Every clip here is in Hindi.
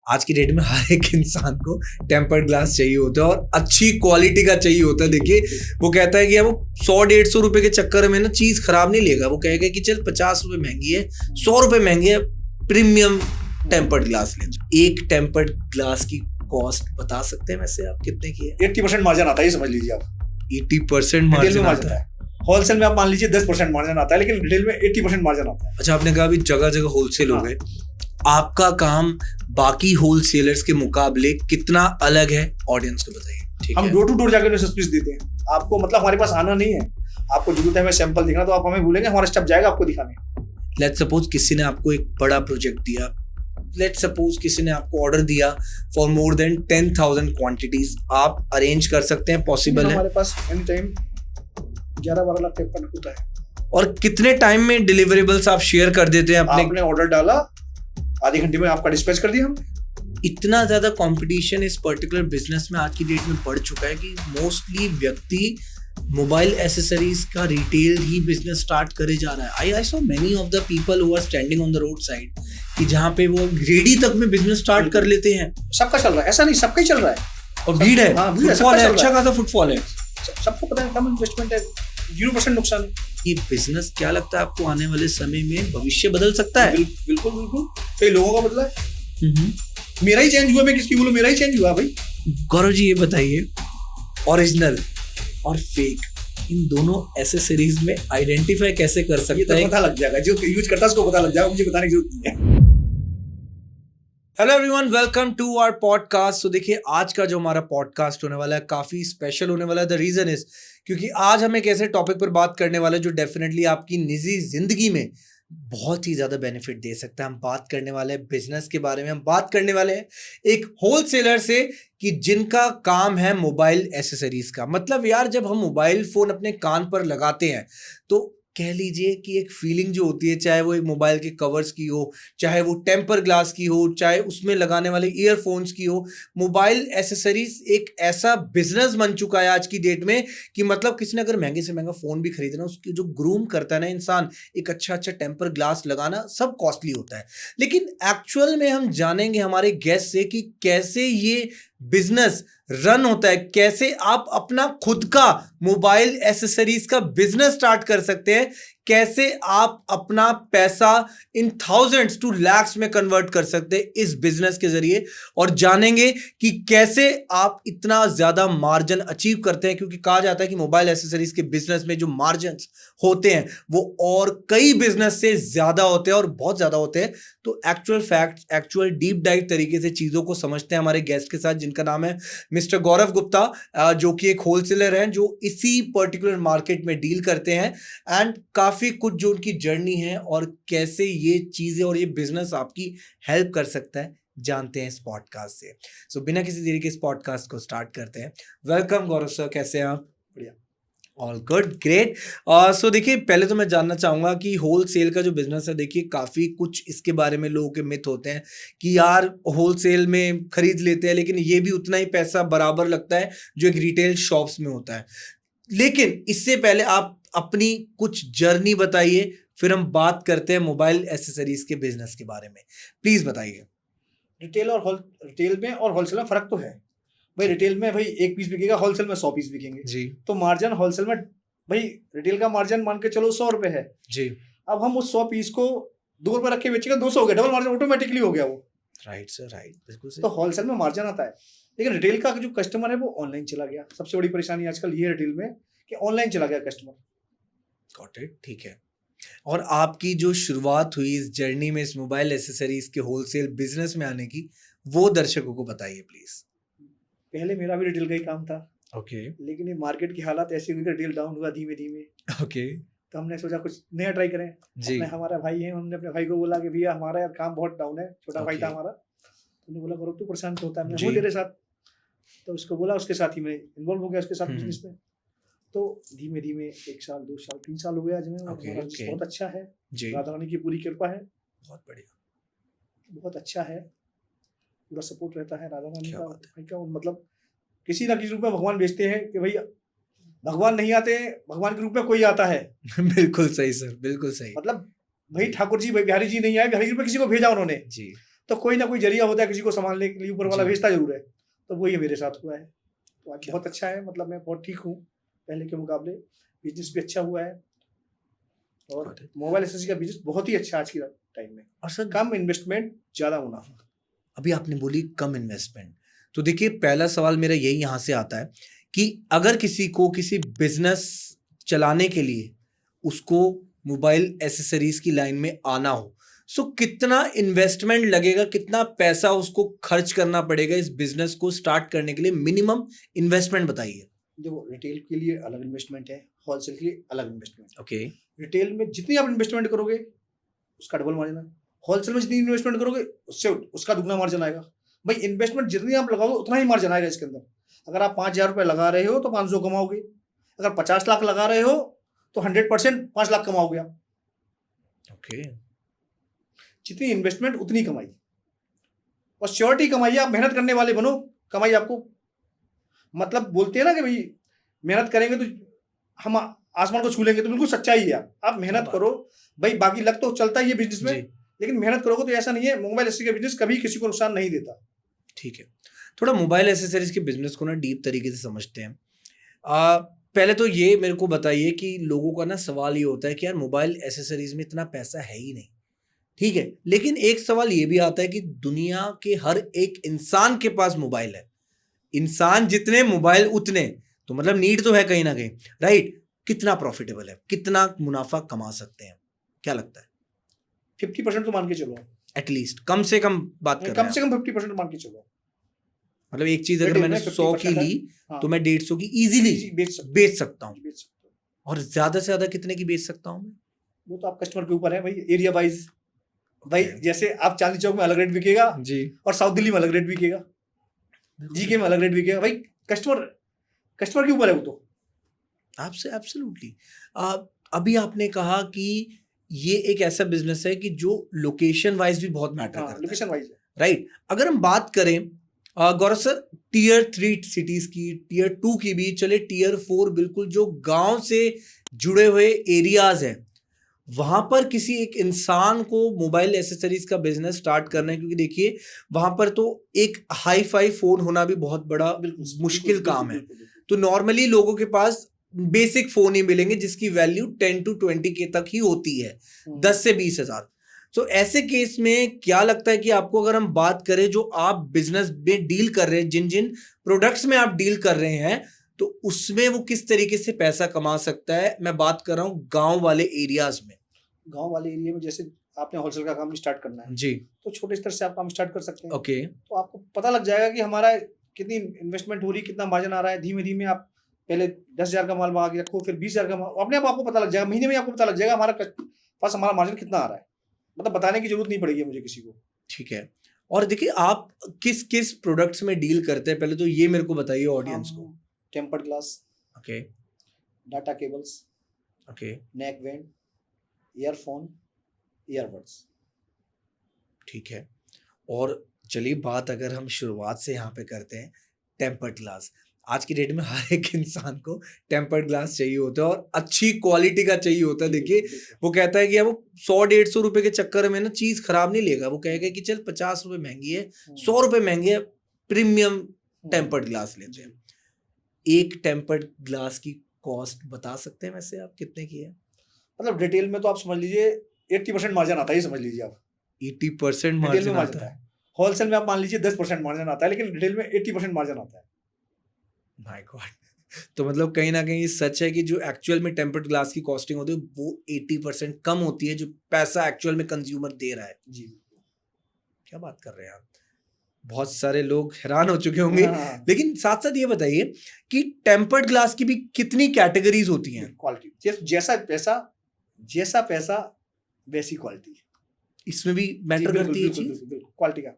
आज की डेट में हर एक इंसान को टेम्पर्ड ग्लास चाहिए होता है और अच्छी क्वालिटी का चाहिए होता है। देखिए वो कहता है कि वो 100-150 रुपए के चक्कर में ना चीज खराब नहीं लेगा। वो कहेगा कि चल 50 रुपए महंगी है, 100 रुपए महंगी है, प्रीमियम टेम्पर्ड ग्लास ले। एक टेम्पर्ड ग्लास की कॉस्ट बता सकते हैं वैसे आप कितने की है? 80% मार्जिन आता है, ये समझ लीजिए आप। 80% मार्जिन आता है। होलसेल में आप मान लीजिए 10% मार्जिन आता है, लेकिन रिटेल में 80% मार्जिन आता है। अच्छा, आपने कहा अभी जगह जगह होलसेल हो गए, आपका काम बाकी होलसेलर्स के मुकाबले कितना अलग है ऑडियंस को बताइए। हम डोर टू डोर जाकर सर्विस देते हैं आपको, मतलब हमारे पास आना नहीं है, आपको जरूरत है हमें सैंपल दिखना तो आप हमें बोलेंगे, हमारा स्टाफ जाएगा आपको दिखाने। लेट्स सपोज किसी ने आपको एक बड़ा प्रोजेक्ट दिया, लेट्स सपोज किसी ने आपको ऑर्डर दिया फॉर मोर देन 10,000 क्वांटिटीज, आप अरेंज कर सकते हैं? पॉसिबल है? हमारे पास एनी टाइम 11-12 लाख पेपर होता है। और कितने टाइम में डिलीवरेबल्स आप शेयर कर देते हैं? आपने ऑर्डर डाला, आधे घंटे में आपका डिस्पैच कर दिया हमने। इतना ज्यादा कंपटीशन इस पर्टिकुलर बिजनेस में आज की डेट में बढ़ चुका है कि मोस्टली व्यक्ति मोबाइल एसेसरीज का रिटेल ही बिजनेस स्टार्ट करे जा रहा है। I saw many of the people who are standing on the road side कि जहां पे वो रेडी तक में बिजनेस स्टार्ट कर लेते हैं। सबका चल रहा है, ऐसा नहीं, सबका ही चल रहा है। और भीड़ है, फुटफॉल है, अच्छा खासा फुटफॉल है, सबको पता है, कम इन्वेस्टमेंट है, 0% नुकसान है। ये बिजनेस क्या लगता है आपको आने वाले समय में भविष्य बदल सकता है? बिल्कुल बिल्कुल, कई लोगों का बदला है। मेरा ही चेंज हुआ, मैं किसकी बोलूं, मेरा ही चेंज हुआ भाई। गौरव जी ये बताइए, ओरिजिनल और फेक इन दोनों एसेसरीज में आइडेंटिफाई कैसे कर सकता है? पता लग जाएगा, जो यूज करता है उसको पता लग जाएगा, मुझे बताने की जरूरत नहीं है। Hello everyone, welcome to our podcast. तो देखिए आज का जो हमारा पॉडकास्ट होने वाला है काफी स्पेशल होने वाला है। द रीजन इज क्योंकि आज हम एक ऐसे टॉपिक पर बात करने वाले हैं जो डेफिनेटली आपकी निजी जिंदगी में बहुत ही ज्यादा बेनिफिट दे सकता है। हम बात करने वाले हैं बिजनेस के बारे में। हम बात करने वाले हैं एक होलसेलर से कि जिनका काम है मोबाइल एसेसरीज का। मतलब यार, जब हम मोबाइल फोन अपने कान पर लगाते हैं तो कह लीजिए कि एक फीलिंग जो होती है, चाहे वो एक मोबाइल के कवर्स की हो, चाहे वो टेम्पर ग्लास की हो, चाहे उसमें लगाने वाले ईयरफोन्स की हो, मोबाइल एसेसरीज एक ऐसा बिजनेस बन चुका है आज की डेट में कि मतलब किसी ने अगर महंगे से महंगा फोन भी खरीदना, उसकी जो ग्रूम करता है ना इंसान, एक अच्छा टेम्पर ग्लास लगाना सब कॉस्टली होता है। लेकिन एक्चुअल में हम जानेंगे हमारे गेस्ट से कि कैसे ये बिजनेस रन होता है, कैसे आप अपना खुद का मोबाइल एसेसरीज का बिजनेस स्टार्ट कर सकते हैं, कैसे आप अपना पैसा इन थाउजेंड्स टू लैक्स में कन्वर्ट कर सकते हैं इस बिजनेस के जरिए। और जानेंगे कि कैसे आप इतना ज्यादा मार्जिन अचीव करते हैं, क्योंकि कहा जाता है कि मोबाइल एसेसरीज के बिजनेस में जो मार्जिन होते हैं वो और कई बिजनेस से ज्यादा होते हैं और बहुत ज्यादा होते हैं। तो actual facts, actual deep dive तरीके से चीजों को समझते हैं हमारे गेस्ट के साथ, जिनका नाम है मिस्टर गौरव गुप्ता, जो कि एक होलसेलर हैं जो इसी पर्टिकुलर मार्केट में डील करते हैं। एंड काफी कुछ जो उनकी जर्नी है और कैसे ये चीजें और ये बिजनेस आपकी हेल्प कर सकता है, जानते हैं इस पॉडकास्ट से। सो बिना किसी देरी के इस पॉडकास्ट को स्टार्ट करते हैं। वेलकम गौरव सर, कैसे हैं आप? बढ़िया, ऑल गुड, ग्रेट। सो देखिए, पहले तो मैं जानना चाहूंगा कि होलसेल का जो बिजनेस है, देखिए काफ़ी कुछ इसके बारे में लोगों के मिथ होते हैं कि यार होलसेल में खरीद लेते हैं लेकिन ये भी उतना ही पैसा बराबर लगता है जो एक रिटेल शॉप्स में होता है। लेकिन इससे पहले आप अपनी कुछ जर्नी बताइए, फिर हम बात करते हैं मोबाइल एसेसरीज के बिजनेस के बारे में। प्लीज बताइए। रिटेल में और होलसेल में फर्क तो है भाई। रिटेल में भाई 1 पीस बिकेगा, होलसेल में 100 पीस बिकेंगे जी। तो मार्जिन होलसेल में भाई, रिटेल का मार्जिन मान के चलो 100 रुपए है जी। अब हम उस 100 पीस को 2 रुपए रख के बेचेगा, 200 हो गया, डबल मार्जिन ऑटोमेटिकली हो गया वो। राइट सर, राइट, बिल्कुल सही। तो होलसेल में मार्जिन आता है, लेकिन रिटेल का जो कस्टमर है वो ऑनलाइन चला गया। सबसे बड़ी परेशानी आजकल ये है रिटेल में कि ऑनलाइन चला गया कस्टमर। गॉट इट, ठीक है। और आपकी जो शुरुआत हुई इस जर्नी में, इस मोबाइल एसेसरीज के होलसेल बिजनेस में आने की, वो दर्शकों को बताइए प्लीज। पहले मेरा भी रिटेल का ही काम था। ओके। लेकिन ये मार्केट की हालात ऐसी हुई कि रिटेल डाउन हुआ धीमे धीमे। ओके। तो हमने सोचा कुछ नया ट्राई करें जी। हमारा भाई है, हमने अपने भाई को बोला कि भैया हमारा यार काम बहुत डाउन है, छोटा भाई था हमारा। तो उन्होंने बोला गौरव तू परेशान क्यों होता है, मैं हूँ तेरे साथ। तो उसको बोला, उसके साथ ही मैं इन्वॉल्व हो गया उसके साथ बिजनेस में। तो धीमे धीमे 1 साल 2 साल 3 साल हो गया आज में। बहुत अच्छा है, राधा रानी की पूरी कृपा है। बहुत बढ़िया, बहुत अच्छा है, पूरा सपोर्ट रहता है राधा रानी का। मतलब किसी ना किसी रूप में भगवान भेजते हैं कि भैया, भगवान नहीं आते, भगवान के रूप में कोई आता है। बिल्कुल सही सर, बिल्कुल सही। मतलब भाई ठाकुर जी, बिहारी जी नहीं आए, बिहारी जी में किसी को भेजा उन्होंने जी। तो कोई ना कोई जरिया होता है किसी को संभालने के लिए, ऊपर वाला भेजता जरूर है। तो वही मेरे साथ हुआ है। तो आज बहुत अच्छा है, मतलब मैं बहुत ठीक हूँ पहले के मुकाबले, बिजनेस भी अच्छा हुआ है और मोबाइल एक्सेसरी का बिजनेस बहुत ही अच्छा आज की टाइम में। और सर कम इन्वेस्टमेंट ज़्यादा मुनाफा। अभी आपने बोली कम इन्वेस्टमेंट, तो देखिए पहला सवाल मेरा यही यहाँ से आता है कि अगर किसी को किसी बिजनेस चलाने के लिए उसको मोबाइल एसेसरीज की लाइन में आना हो, सो कितना इन्वेस्टमेंट लगेगा, कितना पैसा उसको खर्च करना पड़ेगा इस बिजनेस को स्टार्ट करने के लिए? मिनिमम इन्वेस्टमेंट बताइए। देखो, रिटेल के लिए अलग इन्वेस्टमेंट है, होलसेल के लिए अलग इन्वेस्टमेंट। ओके। रिटेल में जितनी आप इन्वेस्टमेंट करोगे उसका डबल मार्जिन है, होलसेल में जितनी इन्वेस्टमेंट करोगे उससे उसका दुगना मार्जिन आएगा। भाई इन्वेस्टमेंट जितनी आप लगाओगे उतना ही मार्जिन आएगा इसके अंदर। अगर आप 5,000 रुपये लगा रहे हो तो 500 कमाओगे, अगर 50 लाख लगा रहे हो तो 100% 5 लाख कमाओगे आप। ओके। जितनी इन्वेस्टमेंट उतनी कमाई, और श्योरिटी कमाई। आप मेहनत करने वाले बनो, कमाई आपको, मतलब बोलते हैं ना कि भाई मेहनत करेंगे तो हम आसमान को छू लेंगे, तो बिल्कुल सच्चाई है। आप मेहनत करो भाई, बाकी लक तो चलता ही है बिजनेस में, लेकिन मेहनत करोगे तो ऐसा नहीं है। मोबाइल एक्सेसरी का बिजनेस कभी किसी को नुकसान नहीं देता। ठीक है, थोड़ा मोबाइल एक्सेसरीज के बिजनेस को ना डीप तरीके से समझते हैं। पहले तो ये मेरे को बताइए कि लोगों का ना सवाल ये होता है कि यार मोबाइल एक्सेसरीज में इतना पैसा है ही नहीं, ठीक है, लेकिन एक सवाल ये भी आता है कि दुनिया के हर एक इंसान के पास मोबाइल है। इंसान जितने मोबाइल उतने, तो मतलब नीड तो है कहीं ना कहीं, राइट? कितना प्रॉफिटेबल है, कितना मुनाफा कमा सकते हैं, क्या लगता है? 50% तो मान के चलो, एटलीस्ट कम से कम बात कर, कम से कम 50% मान के चलो। मतलब एक चीज अगर मैंने 100 की ली तो मैं 150 की इजीली बेच सकता हूँ। और ज्यादा से ज्यादा कितने की बेच सकता हूँ मैं? वो तो आप कस्टमर के ऊपर है भाई, एरिया वाइज। भाई जैसे आप चांदनी चौक में अलग रेट बिकेगा जी, और साउथ दिल्ली में अलग रेट बिकेगा, जीके में अलग रेट बिकेगा। भाई कस्टमर के ऊपर है वो तो। आपसे एब्सोल्युटली। अभी आपने कहा कि ये एक ऐसा बिजनेस है कि जो लोकेशन वाइज भी बहुत मैटर करता है, लोकेशन वाइज, राइट? अगर हम बात करें गौरव सर टियर 3 सिटीज की, टियर 2 की भी, चले टियर 4, बिल्कुल जो गांव से जुड़े हुए एरियाज हैं, वहां पर किसी एक इंसान को मोबाइल एसेसरीज का बिजनेस स्टार्ट करना है, क्योंकि देखिए वहां पर तो एक हाई फाई फोन होना भी बहुत बड़ा मुश्किल काम है। तो नॉर्मली लोगों के पास बेसिक फोन ही मिलेंगे जिसकी वैल्यू 10 to 20K तक ही होती है, 10 से 20,000। तो ऐसे केस में क्या लगता है कि आपको, अगर हम बात करें जो आप बिजनेस में डील कर रहे हैं, जिन जिन प्रोडक्ट्स में आप डील कर रहे हैं, तो उसमें वो किस तरीके से पैसा कमा सकता है? मैं बात कर रहा हूँ गांव वाले एरियाज में। गांव वाले एरिया में जैसे आपने होलसेल का काम स्टार्ट करना है जी, तो छोटे स्तर से आप काम स्टार्ट कर सकते हैं। ओके। तो आपको पता लग जाएगा कि हमारा कितनी इन्वेस्टमेंट हो रही है, कितना मार्जिन आ रहा है। धीमे धीमे आप पहले 10,000 का माल मंगा के रखो, फिर 20,000 का माल, अपने आप आपको पता लग जाएगा, महीने में आपको पता लग जाएगा हमारा पास हमारा मार्जिन कितना आ रहा है। मतलब बताने की जरूरत नहीं पड़ेगी मुझे किसी को। ठीक है। और देखिए आप किस किस प्रोडक्ट्स में डील करते हैं, पहले तो ये मेरे को बताइए ऑडियंस को। Tempered glass, okay, data cables, okay, neck band, earphone, earbuds. ठीक है। और चलिए बात अगर हम शुरुआत से यहाँ पे करते हैं, टेम्पर्ड ग्लास। आज की डेट में हर एक इंसान को टेम्पर्ड ग्लास चाहिए होता है और अच्छी क्वालिटी का चाहिए होता है। देखिए वो कहता है कि वो 100-150 रुपए के चक्कर में ना चीज खराब नहीं लेगा, वो कहेगा कि चल 50 रुपए महंगी है, 100 रुपए महंगे है, प्रीमियम टेम्पर्ड ग्लास लेते हैं। एक टेम्पर्ड ग्लास की कॉस्ट बता सकते हैं वैसे आप कितने की है? मतलब रिटेल में तो आप समझ लीजिए 80% मार्जिन आता है, समझ लीजिए आप 80% मार्जिन आता है। होलसेल में आप मान लीजिए 10% मार्जिन आता है, लेकिन रिटेल में 80% मार्जिन आता है। My God. तो मतलब कहीं ना कहीं सच है कि जो एक्चुअल में टेम्पर्ड ग्लास की कॉस्टिंग होती है वो 80% कम होती है जो पैसा एक्चुअल में कंज्यूमर दे रहा है। जी, क्या बात कर रहे हैं आप? बहुत सारे लोग हैरान हो चुके होंगे। लेकिन साथ साथ ये बताइए कि टेम्पर्ड ग्लास की भी कितनी कैटेगरीज होती हैं? क्वालिटी, जैसा पैसा वैसी क्वालिटी, इसमें भी मैटर करती है चीज क्वालिटी का।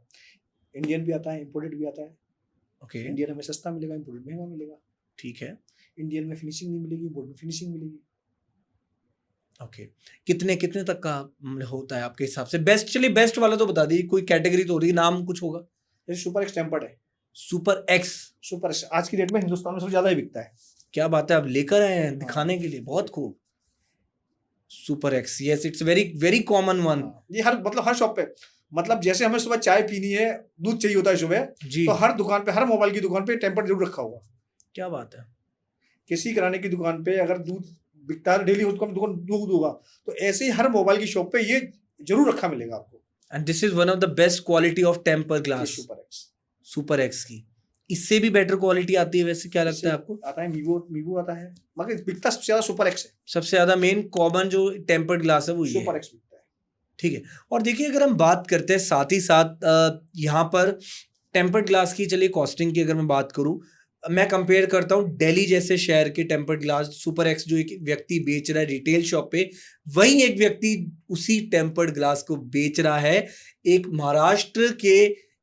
इंडियन भी आता है, इंपोर्टेड भी आता है। ओके, इंडियन हमें सस्ता मिलेगा, इंपोर्टेड महंगा मिलेगा। ठीक है। इंडियन में फिनिशिंग नहीं मिलेगी, इंपोर्टेड में फिनिशिंग मिलेगी। ओके, कितने कितने तक का होता है आपके हिसाब से? बेस्ट, चलिए बेस्ट वाला तो बता दीजिए, कोई कैटेगरी तो हो रही, नाम कुछ होगा। जैसे सुपर एक्स टेम्पर्ड है। सुपर एक्स आज की डेट में हिंदुस्तान में सबसे ज्यादा ही बिकता है। क्या बात है, आप लेकर आए हैं दिखाने के लिए, बहुत खूब। Super x, yes, it's very very common one. ये हर शॉप पे, मतलब जैसे हमें सुबह चाय पीनी है, दूध चाहिए होता है सुबह, तो हर दुकान पे, हर मोबाइल की दुकान पे टेम्पर्ड जरूर रखा होगा। क्या बात है। किसी किराने की दुकान पे अगर दूध बिकता है डेली, उसको दुकान दूध होगा, तो ऐसे ही हर मोबाइल की शॉप पे ये जरूर रखा मिलेगा आपको। And this is one of the best quality of temper glass, super X की। इससे भी बेटर क्वालिटी आती है वैसे, क्या लगता है आपको? आता है मीवो आता है, मगर बिकता सबसे ज्यादा सुपर एक्स है। सबसे ज्यादा मेन कॉमन जो टेम्पर्ड ग्लास है वो ये सुपर एक्स बिकता है। ठीक है। और देखिए अगर हम बात करते हैं साथ ही साथ यहाँ पर टेम्पर्ड ग्लास की, चलिए कॉस्टिंग की अगर मैं बात करूँ, मैं कंपेयर करता हूँ दिल्ली जैसे शहर के टेम्पर्ड ग्लास सुपर एक्स जो एक व्यक्ति बेच रहा है रिटेल शॉप पे, वही एक व्यक्ति उसी टेम्पर्ड ग्लास को बेच रहा है एक महाराष्ट्र के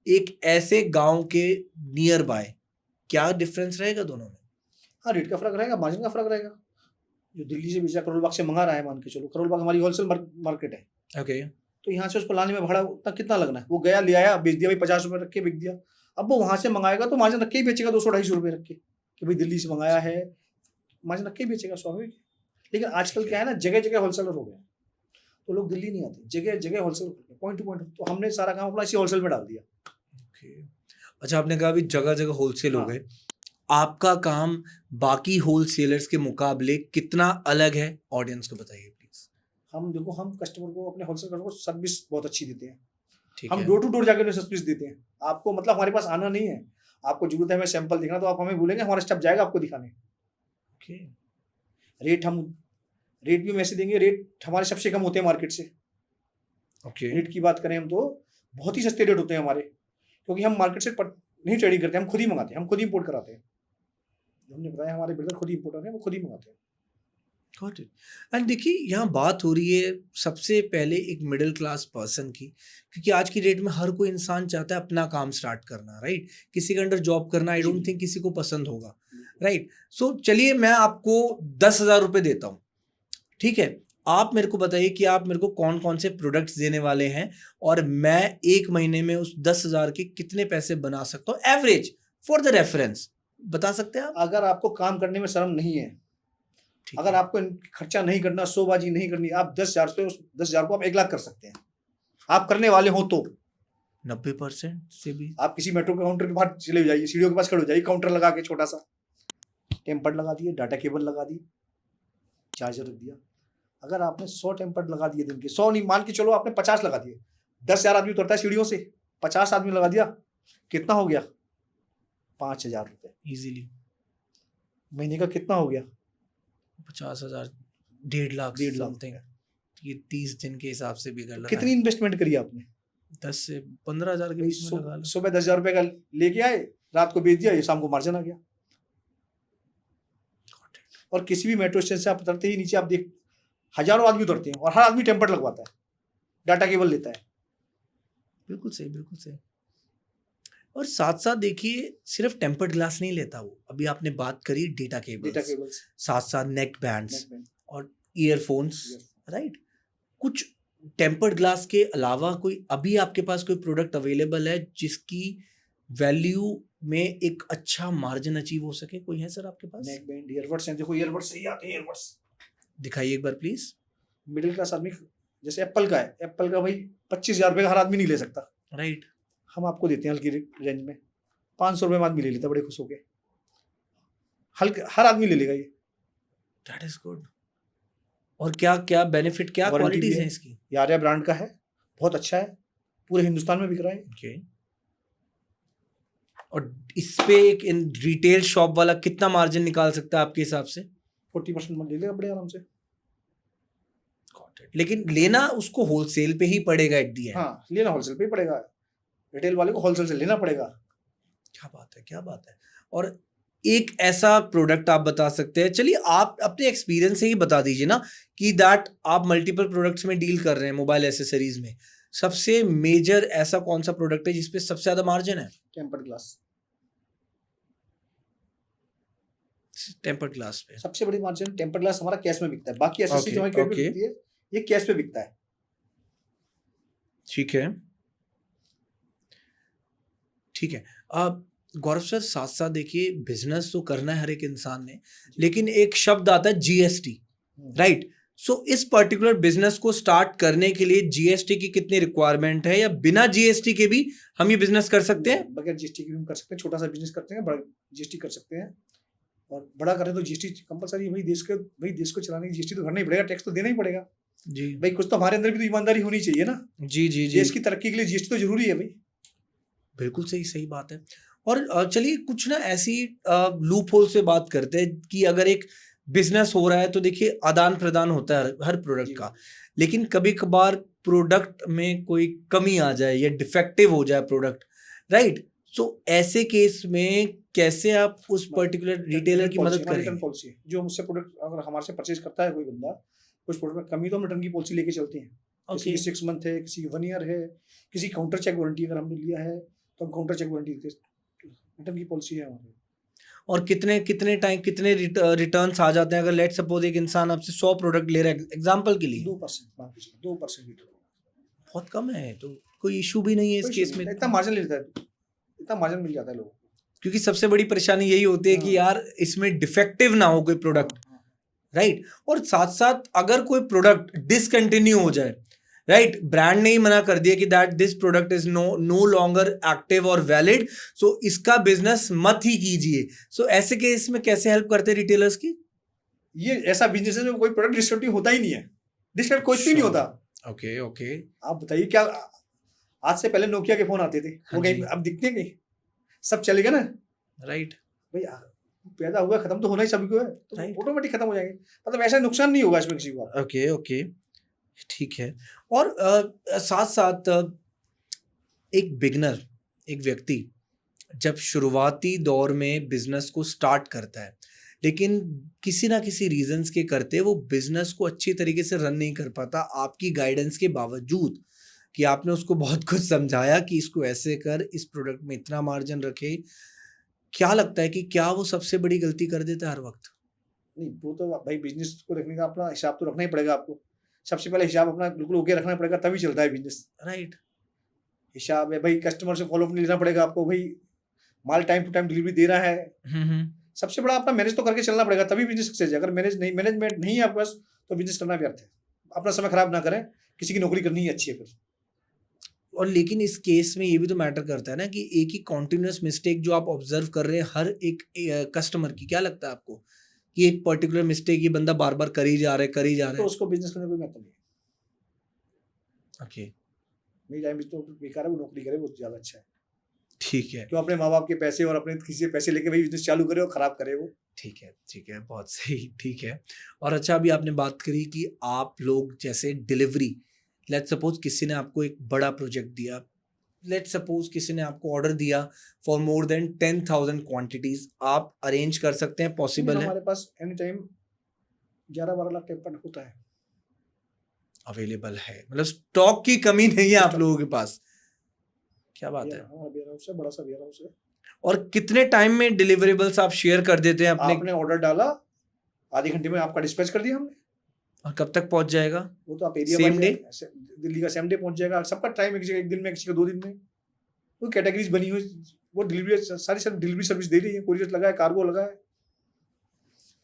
एक ऐसे गांव के नियर बाय। क्या डिफरेंस रहेगा दोनों में? हाँ, रेट का फर्क रहेगा, मार्जिन का फर्क रहेगा। जो दिल्ली से बेचा करोल बाग से मंगा रहा है, मान के चलो करोल बाग हमारी होलसेल मार्केट है, ओके, तो यहाँ से उसको लाने में भाड़ा उतना कितना लगना है, वो गया ले आया बेच दिया भाई, 50 रुपए रख के बेच दिया। अब वो वहां से मंगाएगा तो मार्जिन रख के ही बेचेगा, 200-250 रुपए रख के, कि भाई दिल्ली से मंगाया है, मार्जिन रख के ही बेचेगा, स्वाभाविक। लेकिन आजकल क्या है ना, जगह जगह होलसेलर हो गए, तो लोग दिल्ली नहीं आते, जगह जगह होलसेल, पॉइंट टू पॉइंट। तो हमने सारा काम अपना इसी होलसेल में डाल दिया। अच्छा, आपने कहा अभी जगह जगह होलसेल हो गए, आपका काम बाकी होलसेलर्स के मुकाबले कितना अलग है, ऑडियंस को बताइए प्लीज। हम कस्टमर को, अपने होलसेल कस्टमर को सर्विस बहुत अच्छी देते हैं। हम डोर टू डोर जाकर उन्हें सर्विस देते हैं। आपको मतलब हमारे पास आना नहीं है, आपको जरूरत है हमें सैंपल दिखना, तो आप हमें बोलेंगे, हमारा स्टाफ जाएगा आपको दिखाने। रेट भी हम ऐसे देंगे, रेट हमारे सबसे कम होते हैं मार्केट से। रेट की बात करें हम तो बहुत ही सस्ते रेट होते हैं हमारे, क्योंकि हम मार्केट से नहीं ट्रेडिंग करते, हम खुद ही मंगाते हैं, हम खुद ही इंपोर्ट कराते हैं। हमने बताया हमारे बिल्डर खुद ही इंपोर्टर हैं, वो खुद ही मंगाते हैं। Got it. एंड देखिए यहाँ बात हो रही है सबसे पहले एक मिडिल क्लास पर्सन की, क्योंकि आज की डेट में हर कोई इंसान चाहता है अपना काम स्टार्ट करना, राइट? किसी के अंडर जॉब करना आई डोंट थिंक किसी को पसंद होगा, राइट? सो चलिए मैं आपको 10,000 रुपये देता हूँ, ठीक है? आप मेरे को बताइए कि आप मेरे को कौन कौन से प्रोडक्ट्स देने वाले हैं और मैं एक महीने में उस 10,000 के कितने पैसे बना सकता हूँ एवरेज, फॉर द रेफरेंस बता सकते हैं आप? अगर आपको काम करने में शर्म नहीं है, अगर आपको खर्चा नहीं करना, शोबाजी नहीं करनी, आप 10,000 पे, उस 10,000 को आप 1 लाख कर सकते हैं, आप करने वाले हो तो। 90% से भी आप किसी मेट्रो के काउंटर के बाहर चले जाइए, सीढ़ियों के पास खड़े हो जाइए, काउंटर लगा के छोटा सा टेम्पर्ड लगा दिए, डाटा केबल लगा दी, चार्जर रख दिया। अगर आपने 100 टेम्पर्ड लगा दिए दिन के, 100 नहीं, मान के चलो आपने 50 लगा दिए, 10,000 आदमी उतरता है सीढ़ियों से, 50 आदमी लगा दिया, कितना हो गया? 5,000 रुपए इजीली। महीने का कितना हो गया? 50,000, 1.5 लाख समथिंग। ये 30 दिन के हिसाब से भी कर लो, कितनी इन्वेस्टमेंट करी आपने? 10 से 15,000 के बीच में लगा लो। सुबह 10,000 रुपए का लेके आए, रात को बेच दिया, ये शाम को मार्जिन आ गया। और किसी भी मेट्रो स्टेशन से आप उतरते ही नीचे आप देख, हजारों आदमी उतरते हैं और हर आदमी टेम्पर्ड लगवाता है, डाटा केबल लेता है। बिल्कुल सही, बिल्कुल सही। और साथ साथ देखिए सिर्फ टेम्पर्ड ग्लास नहीं लेता वो, अभी आपने बात करी डेटा केबल्स, साथ साथ नेक बैंड्स और ईयरफोन्स, राइट? कुछ टेम्पर्ड ग्लास के अलावा कोई अभी आपके पास कोई प्रोडक्ट अवेलेबल है जिसकी वैल्यू में एक अच्छा मार्जिन अचीव हो सके? कोई है सर आपके पास? नेक बैंड, ईयरबड्स हैं, देखो ईयरबड्स सही आते हैं, ईयरबड्स दिखाइए एक बार प्लीज। मिडिल क्लास आदमी, जैसे एप्पल का है, एप्पल का भाई 25,000 रुपए का हर आदमी नहीं ले सकता, राइट? हम आपको देते हैं हल्की रेंज में, 500 रुपए में आदमी ले लेता बड़े खुश होके, हल्के हर आदमी ले लेगा ये। That is good. और क्या क्या बेनिफिट, क्या क्वालिटीज हैं इसकी? ये आर्या ब्रांड का है, बहुत अच्छा है, पूरे हिंदुस्तान में बिक रहा है। ओके। और इस पे एक इन रिटेल शॉप वाला कितना मार्जिन निकाल सकता है आपके हिसाब से? 40% ले लेगा बड़े आराम से। लेकिन लेना उसको होलसेल पे ही पड़ेगा एट दी एंड। हाँ, लेना होलसेल पे ही पड़ेगा, रिटेल वाले को होलसेल से लेना पड़ेगा। क्या बात है, क्या बात है। और एक ऐसा प्रोडक्ट आप बता सकते हैं, चलिए आप अपने एक्सपीरियंस से ही बता दीजिए ना, कि दैट आप मल्टीपल प्रोडक्ट्स में डील कर रहे हैं मोबाइल एसेसरीज में, सबसे मेजर ऐसा कौन सा प्रोडक्ट है जिसपे सबसे ज्यादा मार्जिन है? Tempered glass. टेम्पर्ड ग्लास पे सबसे बड़ी मार्जिन टेम्पर्ड ग्लास हमारा कैश में बिकता है, बाकी एसेसरी जो हमारी क्रेडिट पे बिकती है, ये कैश पे बिकता है। ठीक है, ठीक है। अब गौरव सर साथ साथ देखिए बिजनेस तो करना है हर एक इंसान ने, लेकिन एक शब्द आता है जीएसटी, राइट? सो इस पर्टिकुलर बिजनेस को स्टार्ट करने के लिए जीएसटी की कितनी रिक्वायरमेंट है, या बिना जीएसटी के भी हम ये बिजनेस कर सकते हैं? बगैर जीएसटी के भी हम कर सकते हैं, छोटा सा बिजनेस करते हैं, बड़ा जीएसटी कर सकते हैं, और बड़ा करें तो जीएसटी कंपलसरी। भाई देश को चलाने की जीएसटी तो भरना ही पड़ेगा, टैक्स तो देना ही पड़ेगा जी भाई। कुछ तो हमारे अंदर भी तो ईमानदारी होनी चाहिए ना। जी जी जी, देश की तरक्की के लिए जीएसटी तो जरूरी है भाई। बिल्कुल सही सही बात है। और चलिए कुछ ना ऐसी लूप होल से बात करते हैं कि अगर एक बिजनेस हो रहा है तो देखिए आदान प्रदान होता है हर प्रोडक्ट का, लेकिन कभी कभार प्रोडक्ट में कोई कमी आ जाए या डिफेक्टिव हो जाए प्रोडक्ट, राइट? सो ऐसे केस में कैसे आप उस पर्टिकुलर रिटेलर की मदद करेंगे? रिटर्न पॉलिसी, जो मुझसे प्रोडक्ट अगर हमारे से परचेज करता है कोई बंदा, कुछ प्रोडक्ट में कमी तो हम रिटर्न की पॉलिसी लेके चलते हैं। किसी की 6 मंथ है, किसी की 1 ईयर है, किसी काउंटर चेक वारंटी अगर हमने लिया है तो हम काउंटर चेक वारंटी देते हैं। रिटर्न की पॉलिसी है हमारी। और कितने टाइम कितने रिटर्न्स आ जाते हैं अगर लेट सपोज एक इंसान आपसे 100 प्रोडक्ट ले रहा है एग्जांपल के लिए? 2% रिटर्न, बहुत कम है, तो कोई इशू भी नहीं है इस केस में। इतना मार्जिन ले लेता है, इतना मार्जिन मिल जाता है लोगों को, क्योंकि सबसे बड़ी परेशानी यही होती है कि यार इसमें डिफेक्टिव ना हो कोई प्रोडक्ट, राइट? और साथ साथ अगर कोई प्रोडक्ट डिसकंटिन्यू हो जाए, राइट, ब्रांड ने ही मना कर दिया कि that this product is no longer active और वैलिड, सो इसका बिजनेस मत ही कीजिए। सो ऐसे केस में कैसे हेल्प करते हैं रिटेलर्स की? ये ऐसा बिजनेस है जो कोई प्रोडक्ट डिस्कंटिन्यू होता ही नहीं है, डिस्कंट कुछ भी नहीं होता। ओके ओके, आप बताइए क्या, आज से पहले नोकिया के फोन आते थे, वो कहीं अब दिखते हैं कहीं? सब चलेगा ना, राइट भाई। पैदा हुआ खत्म तो होना ही सभी को है, तो ऑटोमेटिक खत्म हो जाएंगे, मतलब ऐसा नुकसान नहीं होगा इसमें किसी को। ओके ओके, ठीक है। और साथ साथ एक बिगनर, एक व्यक्ति जब शुरुआती दौर में बिजनेस को स्टार्ट करता है, लेकिन किसी ना किसी रीजंस के करते वो बिजनेस को अच्छी तरीके से रन नहीं कर पाता, आपकी गाइडेंस के बावजूद कि आपने उसको बहुत कुछ समझाया कि इसको ऐसे कर, इस प्रोडक्ट में इतना मार्जिन रखे, क्या लगता है कि क्या वो सबसे बड़ी गलती कर देता है हर वक्त? नहीं, वो तो भाई बिजनेस को रखने का अपना हिसाब तो रखना ही पड़ेगा आपको। सबसे पहले हिसाब अपना बिल्कुल ओके रखना पड़ेगा, तभी चलता है बिजनेस, राइट? हिसाब है भाई, कस्टमर से फॉलो अप नहीं लेना पड़ेगा आपको भाई, माल टाइम टू टाइम डिलीवरी दे रहा है। सबसे बड़ा अपना मैनेज तो करके चलना पड़ेगा, तभी बिजनेस सक्सेस है। अगर मैनेजमेंट नहीं है आपके पास तो बिजनेस करना व्यर्थ है। अपना समय खराब ना करें, किसी की नौकरी करनी ही अच्छी है फिर। और लेकिन इस केस में ये भी तो मैटर करता है ना कि एक ही कॉन्टिन्यूस मिस्टेक जो आप ऑब्जर्व कर रहे हैं हर एक कस्टमर की, क्या लगता है आपको कि एक पर्टिकुलर मिस्टेक ये बंदा बार बार कर ही जा रहा है तो उसको बिजनेस करने कोई मतलब नहीं। ओके, मेरी टाइम तो बेकार है, वो नौकरी करे वो ज्यादा अच्छा है। ठीक है, क्यों अपने माँ बाप के पैसे और अपने किसी से पैसे लेके भाई बिजनेस चालू करे और खराब करे वो। ठीक है, बहुत सही, ठीक है। और अच्छा, अभी आपने बात करी कि आप लोग जैसे डिलीवरी, लेट्स सपोज किसी ने आपको एक बड़ा प्रोजेक्ट दिया, लेट्स सपोज किसी ने आपको ऑर्डर दिया फॉर मोर देन 10,000 क्वांटिटीज, आप अरेंज कर सकते हैं? पॉसिबल है? हमारे पास एनी टाइम 11-12 लाख टेम्पर होता है, अवेलेबल है, मतलब स्टॉक की कमी नहीं है आप लोगों के पास। क्या बात है, हमारा वेयर हाउस है, बड़ा सा वेयर हाउस है। और कितने टाइम में डिलीवरेबल्स आप शेयर कर देते हैं अपने? आपने ऑर्डर डाला, आधे घंटे में आपका डिस्पैच कर दिया हमने। और कब तक पहुंच जाएगा? वो तो आप एरिया सेम डे, दिल्ली का सेम डे पहुंच जाएगा। सबका टाइम एक दिन में, किसी का 2 दिन में। वो कैटेगरीज बनी हुई, वो डिलीवरी सारी डिलीवरी सर्विस दे रही है, कोरियर लगा है, कार्गो लगा है।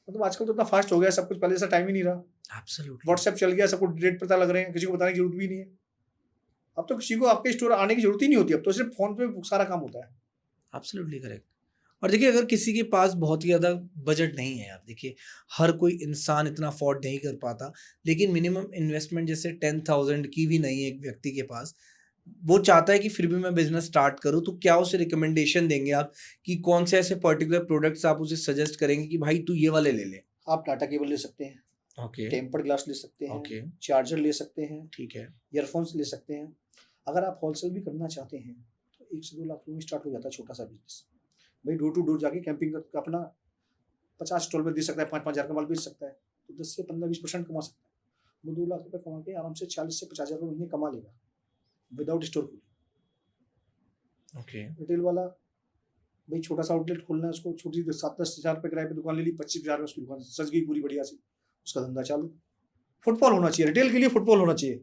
मतलब आजकल तो इतना फास्ट हो गया सब कुछ, पहले जैसा टाइम ही नहीं रहा। एब्सोल्युटली, व्हाट्सएप चल गया, सबको रेट पता लग रहे हैं, किसी को बताने की जरूरत भी नहीं है। अब तो किसी को आपके स्टोर आने की जरूरत ही नहीं होती, अब तो सिर्फ फोन पे सारा काम होता है। Absolutely correct. और देखिए अगर किसी के पास बहुत ही ज़्यादा बजट नहीं है यार, देखिए हर कोई इंसान इतना अफोर्ड नहीं कर पाता, लेकिन मिनिमम इन्वेस्टमेंट जैसे 10,000 की भी नहीं है एक व्यक्ति के पास, वो चाहता है कि फिर भी मैं बिजनेस स्टार्ट करूं, तो क्या उसे रिकमेंडेशन देंगे आप कि कौन से ऐसे पर्टिकुलर प्रोडक्ट्स आप उसे सजेस्ट करेंगे कि भाई तू ये वाले ले ले? आप टाटा केबल ले सकते हैं, ओके, टेम्पर्ड ग्लास ले सकते हैं, ओके, चार्जर ले सकते हैं, ठीक है, ईयरफोन्स ले सकते हैं। अगर आप होलसेल भी करना चाहते हैं तो 1 से 2 लाख में स्टार्ट हो जाता है छोटा सा बिजनेस। भाई डोर टू डोर जाके कैंपिंग का अपना 50 स्टॉल में दे सकता है, 5-5 हज़ार का माल बेच सकता है, तो 10 से 15-20% कमा सकता है। वो 2 लाख रुपए कमा के आराम से 40 से 50 हज़ार रुपये महीने कमा लेगा विदाउट स्टोर खोले। ओके, रिटेल वाला भाई छोटा सा आउटलेट खोलना है उसको, छोटी 7-10 हज़ार रुपये किराए पे दुकान ले ली, 25 हज़ार में उसकी दुकान सज गई पूरी बढ़िया सी, उसका धंधा चालू। फुटफॉल होना चाहिए, रिटेल के लिए फुटफॉल होना चाहिए।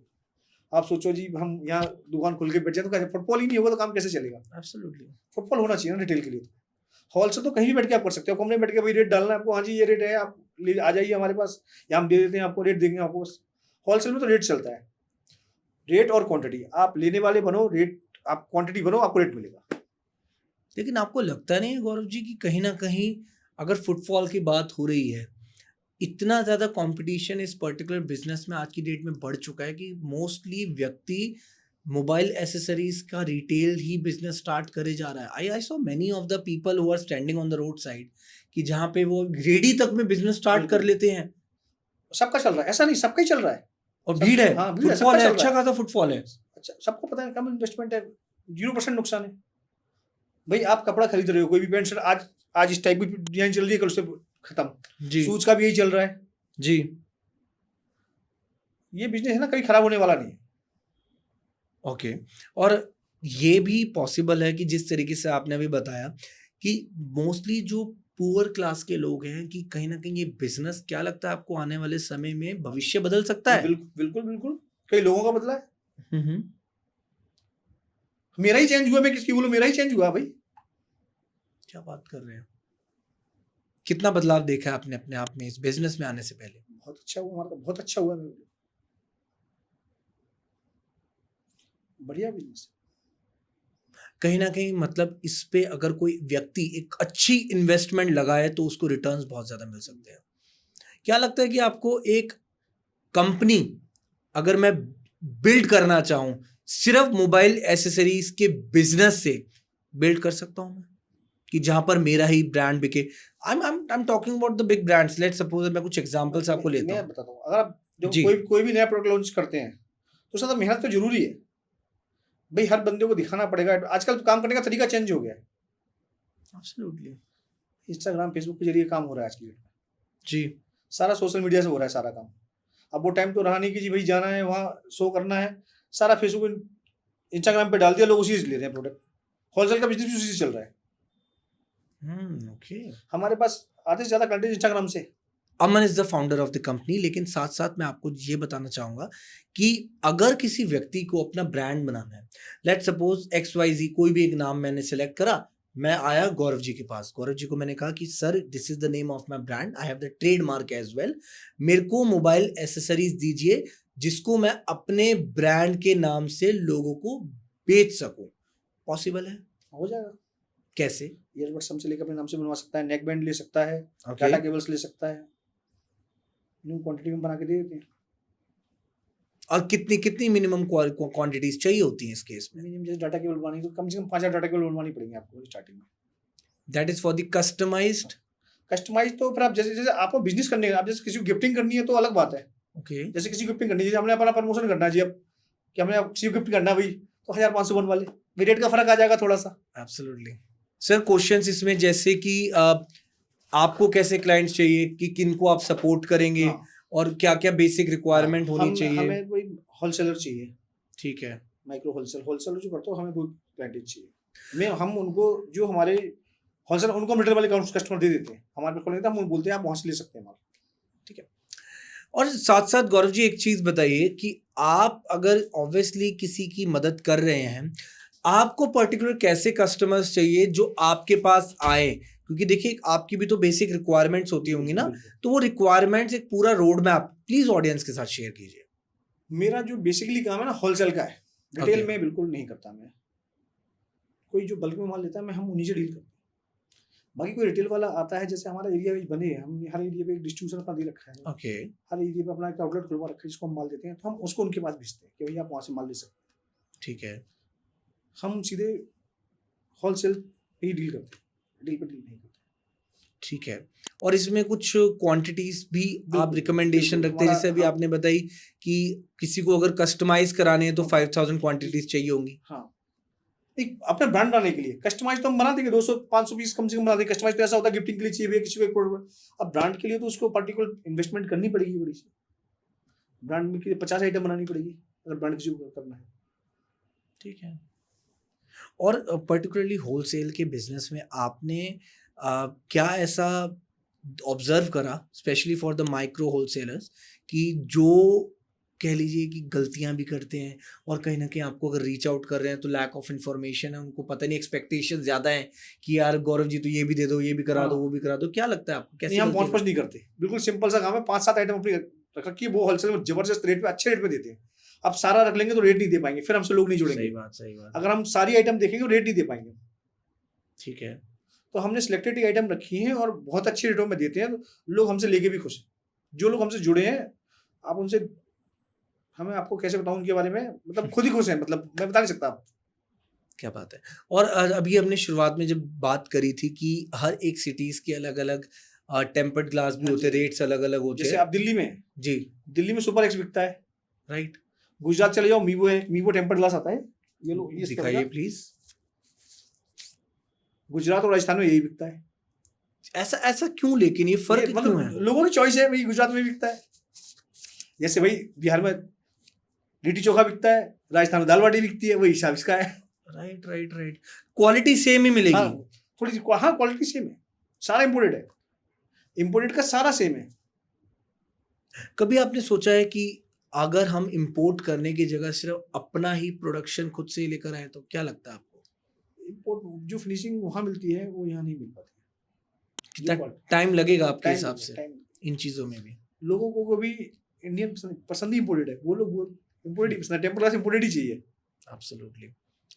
आप सोचो जी हम यहाँ दुकान खोल के बैठ जाए तो कैसे, फुटफॉल ही नहीं होगा तो काम कैसे चलेगा? एब्सोल्युटली, फुटफॉल होना चाहिए ना रिटेल के लिए। हॉलसेल तो कहीं भी बैठ के आप कर सकते हो, कमरे में बैठ के भाई रेट डालना है आपको, हाँ जी ये रेट है, आप ले आ जाइए हमारे पास, या हम दे देते हैं आपको, रेट देंगे आपको। बस होलसेल में तो रेट चलता है, रेट और क्वांटिटी। आप लेने वाले बनो, रेट आप क्वांटिटी बनो, आपको रेट मिलेगा। लेकिन आपको लगता नहीं है गौरव जी कि कहीं ना कहीं अगर फुटफॉल की बात हो रही है, इतना ज़्यादा कंपटीशन इस पर्टिकुलर बिजनेस में आज की डेट में बढ़ चुका है कि मोस्टली व्यक्ति मोबाइल एसेसरीज का रिटेल ही बिजनेस स्टार्ट करे जा रहा है। I saw many of the people who are standing on the road side कि जहाँ पे वो रेडी तक में बिजनेस स्टार्ट कर लेते हैं। सबका चल रहा है, ऐसा नहीं, सबका ही चल रहा है। और भीड़ है, हाँ, भीड़ है, फुटफॉल सबका है, चल रहा अच्छा है। खासा फुटफॉल है। अच्छा, सबको पता है, कम इन्वेस्टमेंट है, 0% नुकसान है। भाई आप कपड़ा खरीद रहे हो, कोई भी पैंट शर्ट आज इस टाइप की डिजाइन चल रही है, कल उससे खत्म। जी शूज का भी यही चल रहा है जी। ये बिजनेस है ना, कभी खराब होने वाला नहीं है। ओके। और ये भी पॉसिबल है कि जिस तरीके से आपने अभी बताया कि मोस्टली जो पुअर क्लास के लोग हैं कि कहीं ना कहीं ये बिजनेस, क्या लगता है आपको आने वाले समय में भविष्य बदल सकता है? बिल्कुल बिल्कुल, कई लोगों का बदला है। हम्म। मेरा ही चेंज हुआ, मैं किसकी बोलूं, मेरा ही चेंज हुआ भाई। क्या बात कर रहे हैं? कितना बदलाव देखा है आपने अपने आप में इस बिजनेस में आने से पहले? बहुत अच्छा हुआ हमारा, बहुत अच्छा हुआ मेरे लिए, बढ़िया बिजनेस। कहीं ना कहीं मतलब इस पे अगर कोई व्यक्ति एक अच्छी इन्वेस्टमेंट लगाए तो उसको रिटर्न्स बहुत ज्यादा मिल सकते हैं। क्या लगता है कि आपको एक कंपनी अगर मैं बिल्ड करना चाहूं सिर्फ मोबाइल एसेसरीज के बिजनेस से बिल्ड कर सकता हूं मैं, कि जहां पर मेरा ही ब्रांड बिके? I am talking about the big brands. Let's suppose मैं कुछ एग्जांपल्स आपको लेता हूं। मैं बताता हूँ, अगर आप जब कोई भी नया प्रोडक्ट लॉन्च करते हैं तो उसमें तो मेहनत तो जरूरी है भाई, हर बंदे को दिखाना पड़ेगा। आजकल तो काम करने का तरीका चेंज हो गया है। एब्सोल्युटली। इंस्टाग्राम, फेसबुक के जरिए काम हो रहा है आज की डेट में। जी। सारा सोशल मीडिया से हो रहा है सारा काम। अब वो टाइम तो रहा नहीं कि जी भाई जाना है वहाँ शो करना है, सारा फेसबुक इंस्टाग्राम पे डाल दिया, लोग उसी से ले रहे हैं प्रोडक्ट। होलसेल का बिजनेस उसी से चल रहा है। ओके। हमारे पास आधे से ज्यादा कंटेंट इंस्टाग्राम से। Aman is the founder of the company. लेकिन साथ साथ मैं आपको ये बताना चाहूंगा कि अगर किसी व्यक्ति को अपना ब्रांड बनाना है, लेट्स सपोज XYZ, कोई भी एक नाम मैंने सिलेक्ट करा, मैं आया गौरव जी के पास, गौरव जी को मैंने कहा कि sir this is the name of my brand, I have the trademark as well, मेरे को मोबाइल एसेसरीज दीजिए जिसको मैं अपने ब्रांड के नाम से लोगों को बेच सकूं। पॉसिबल है? हो जाएगा। कैसे? ईयरबड्स हमसे लेकर अपने नाम से बनवा सकता है, नेक बैंड ले सकता है, Okay. डाटा केबल्स ले सकता है, न्यू क्वांटिटी में बना के दे देते हैं। और कितनी कितनी मिनिमम क्वांटिटीज चाहिए होती हैं इस केस में? मिनिमम जैसे डाटा केबल बनवानी तो कम से कम 5,000 डाटा केबल बनवानी पड़ेंगे आपको स्टार्टिंग में। That is for the customized. Customize तो फिर आप जैसे जैसे आपको बिजनेस करने का, आप जैसे किसी को गिफ्टिंग करनी है तो अलग बात है। ओके। जैसे किसी को गिफ्टिंग करनी है, जैसे हमने अपना प्रमोशन करना है जी, अब कि हमने किसी को गिफ्ट करना है भाई, तो 1,500 बनवा ले, रेट का फर्क आ जाएगा थोड़ा सा। एब्सोल्युटली। सर क्वेश्चंस इसमें जैसे कि आपको कैसे क्लाइंट्स चाहिए, कि किनको आप सपोर्ट करेंगे, हाँ। और क्या क्या बेसिक रिक्वायरमेंट होनी चाहिए? हमें कोई होलसेलर चाहिए, ठीक है। माइक्रो होलसेलर जो करते हो, हमें कोई क्लाइंट चाहिए। हम उनको जो हमारे होलसेलर, उनको रिटेल वाले कस्टमर दे देते हैं, हमारे पे खोल देते हैं, हम बोलते हैं आप वहाँ से ले सकते हैं माल। ठीक है। और साथ साथ गौरव जी एक चीज बताइए कि आप अगर ऑब्वियसली किसी की मदद कर रहे हैं, आपको पर्टिकुलर कैसे कस्टमर्स चाहिए जो आपके पास आए? क्योंकि देखिए आपकी भी तो बेसिक रिक्वायरमेंट्स होती होंगी ना, तो वो रिक्वायरमेंट्स एक पूरा रोड मैप प्लीज ऑडियंस के साथ शेयर कीजिए। मेरा जो बेसिकली काम है ना होलसेल का है, रिटेल में बिल्कुल नहीं करता मैं। कोई जो बल्क में माल लेता है, मैं हम उन्हीं से डील करते हैं। बाकी कोई रिटेल वाला आता है, जैसे हमारा एरिया बने हैं, हमने हर एरिया पे एक डिस्ट्रीब्यूटर अपना दे रखा है। ओके। हर एरिया पे अपना एक आउटलेट खुलवा रखा है जिसको हम माल देते हैं, तो हम उसको उनके पास भेजते हैं कि भैया आप वहाँ से माल ले सकते हैं। ठीक है। हम सीधे होलसेल पे ही डील करते हैं, रिटेल पे डील नहीं करते। ठीक है। और इसमें कुछ क्वांटिटीज भी आप रिकमेंडेशन रखते हैं? जैसे अभी आपने बताई कि किसी को अगर कस्टमाइज कराने हैं तो 5,000 क्वांटिटीज चाहिए होंगी। हाँ, एक अपना ब्रांड बनाने के लिए कस्टमाइज तो हम बना देंगे, 200-500 पीस कम से कम बना देंगे। कस्टमाइज तो ऐसा होता है गिफ्टिंग के लिए चाहिए भैया, किसी को एक प्रोडक्ट। अब ब्रांड के लिए तो उसको पर्टिकुलर इन्वेस्टमेंट करनी पड़ेगी बड़ी सी, ब्रांड में 50 आइटम बनानी पड़ेगी अगर ब्रांड किसी को करना है। ठीक है। और पर्टिकुलरली होलसेल के बिजनेस में आपने क्या ऐसा ऑब्जर्व करा, specially for the micro wholesalers, कि जो कह लीजिए कि गलतियां भी करते हैं, और कहीं ना कहीं आपको अगर रीच आउट कर रहे हैं तो लैक ऑफ इन्फॉर्मेशन है, उनको पता नहीं, एक्सपेक्टेशन ज्यादा है कि यार गौरव जी तो ये भी दे दो, ये भी करा दो, वो भी करा दो। क्या लगता है आपको, कैसे? नहीं, हम पहुंच पहुंच नहीं करते, बिल्कुल सिंपल सा काम है। 5-7 आइटम अपनी रखा कि वो होलसेल में जबरदस्त रेट पे, अच्छे रेट पे देते हैं। अब सारा रख लेंगे तो रेट नहीं दे पाएंगे, फिर हमसे लोग नहीं जुड़ेंगे। सही बात, सही बात। अगर हम सारी आइटम देखेंगे तो रेट नहीं दे पाएंगे। ठीक है, तो हमने सिलेक्टेड आइटम रखी है और बहुत अच्छे रेटों में देते हैं, तो लोग हमसे लेके भी खुश हैं। जो लोग हमसे जुड़े हैं, आप उनसे, हमें आपको कैसे बताऊं उनके बारे में, मतलब खुद ही खुश हैं, मतलब मैं बता नहीं सकता। क्या बात है। और अभी हमने शुरुआत में जब बात करी थी कि हर एक सिटीज के अलग अलग टेम्पर्ड ग्लास भी होते हैं, रेट्स अलग अलग होते हैं। जैसे आप दिल्ली में, जी, दिल्ली में सुपर एक्स बिकता है, राइट। गुजरात चले जाओ, मीवो है, मीवो टेम्पर्ड ग्लास आता है, ये लो, ये दिखाइए प्लीज। गुजरात और राजस्थान में यही बिकता है। ऐसा ऐसा क्यों, लेकिन ये फर्क क्यों मतलब है? लोगों की चॉइस है, भाई गुजरात में बिकता है, जैसे भाई बिहार में लिट्टी चोखा बिकता है, राजस्थान में दाल बाटी बिकती है, वही हिसाब इसका है। Right right right. Quality same ही मिलेगी। हाँ, थोड़ी सी, हाँ, क्वालिटी सेम है, सारा इम्पोर्टेड है, इम्पोर्टेड का सारा सेम है। कभी आपने सोचा है कि अगर हम इंपोर्ट करने की जगह सिर्फ अपना ही प्रोडक्शन खुद से ही लेकर आए तो क्या लगता है आपको? इम्पोर्ट जो फिनिशिंग वहाँ मिलती है वो यहाँ नहीं मिल पाती। कितना टाइम लगेगा आपके टाइम हिसाब से टाइम इन चीजों में भी? लोगों को भी इंडियन पसंद ही इम्पोर्टेड है, वो लोग इम्पोर्टेड ही पसंद है, टेम्पर ग्लास इम्पोर्टेड ही चाहिए। एब्सोल्युटली।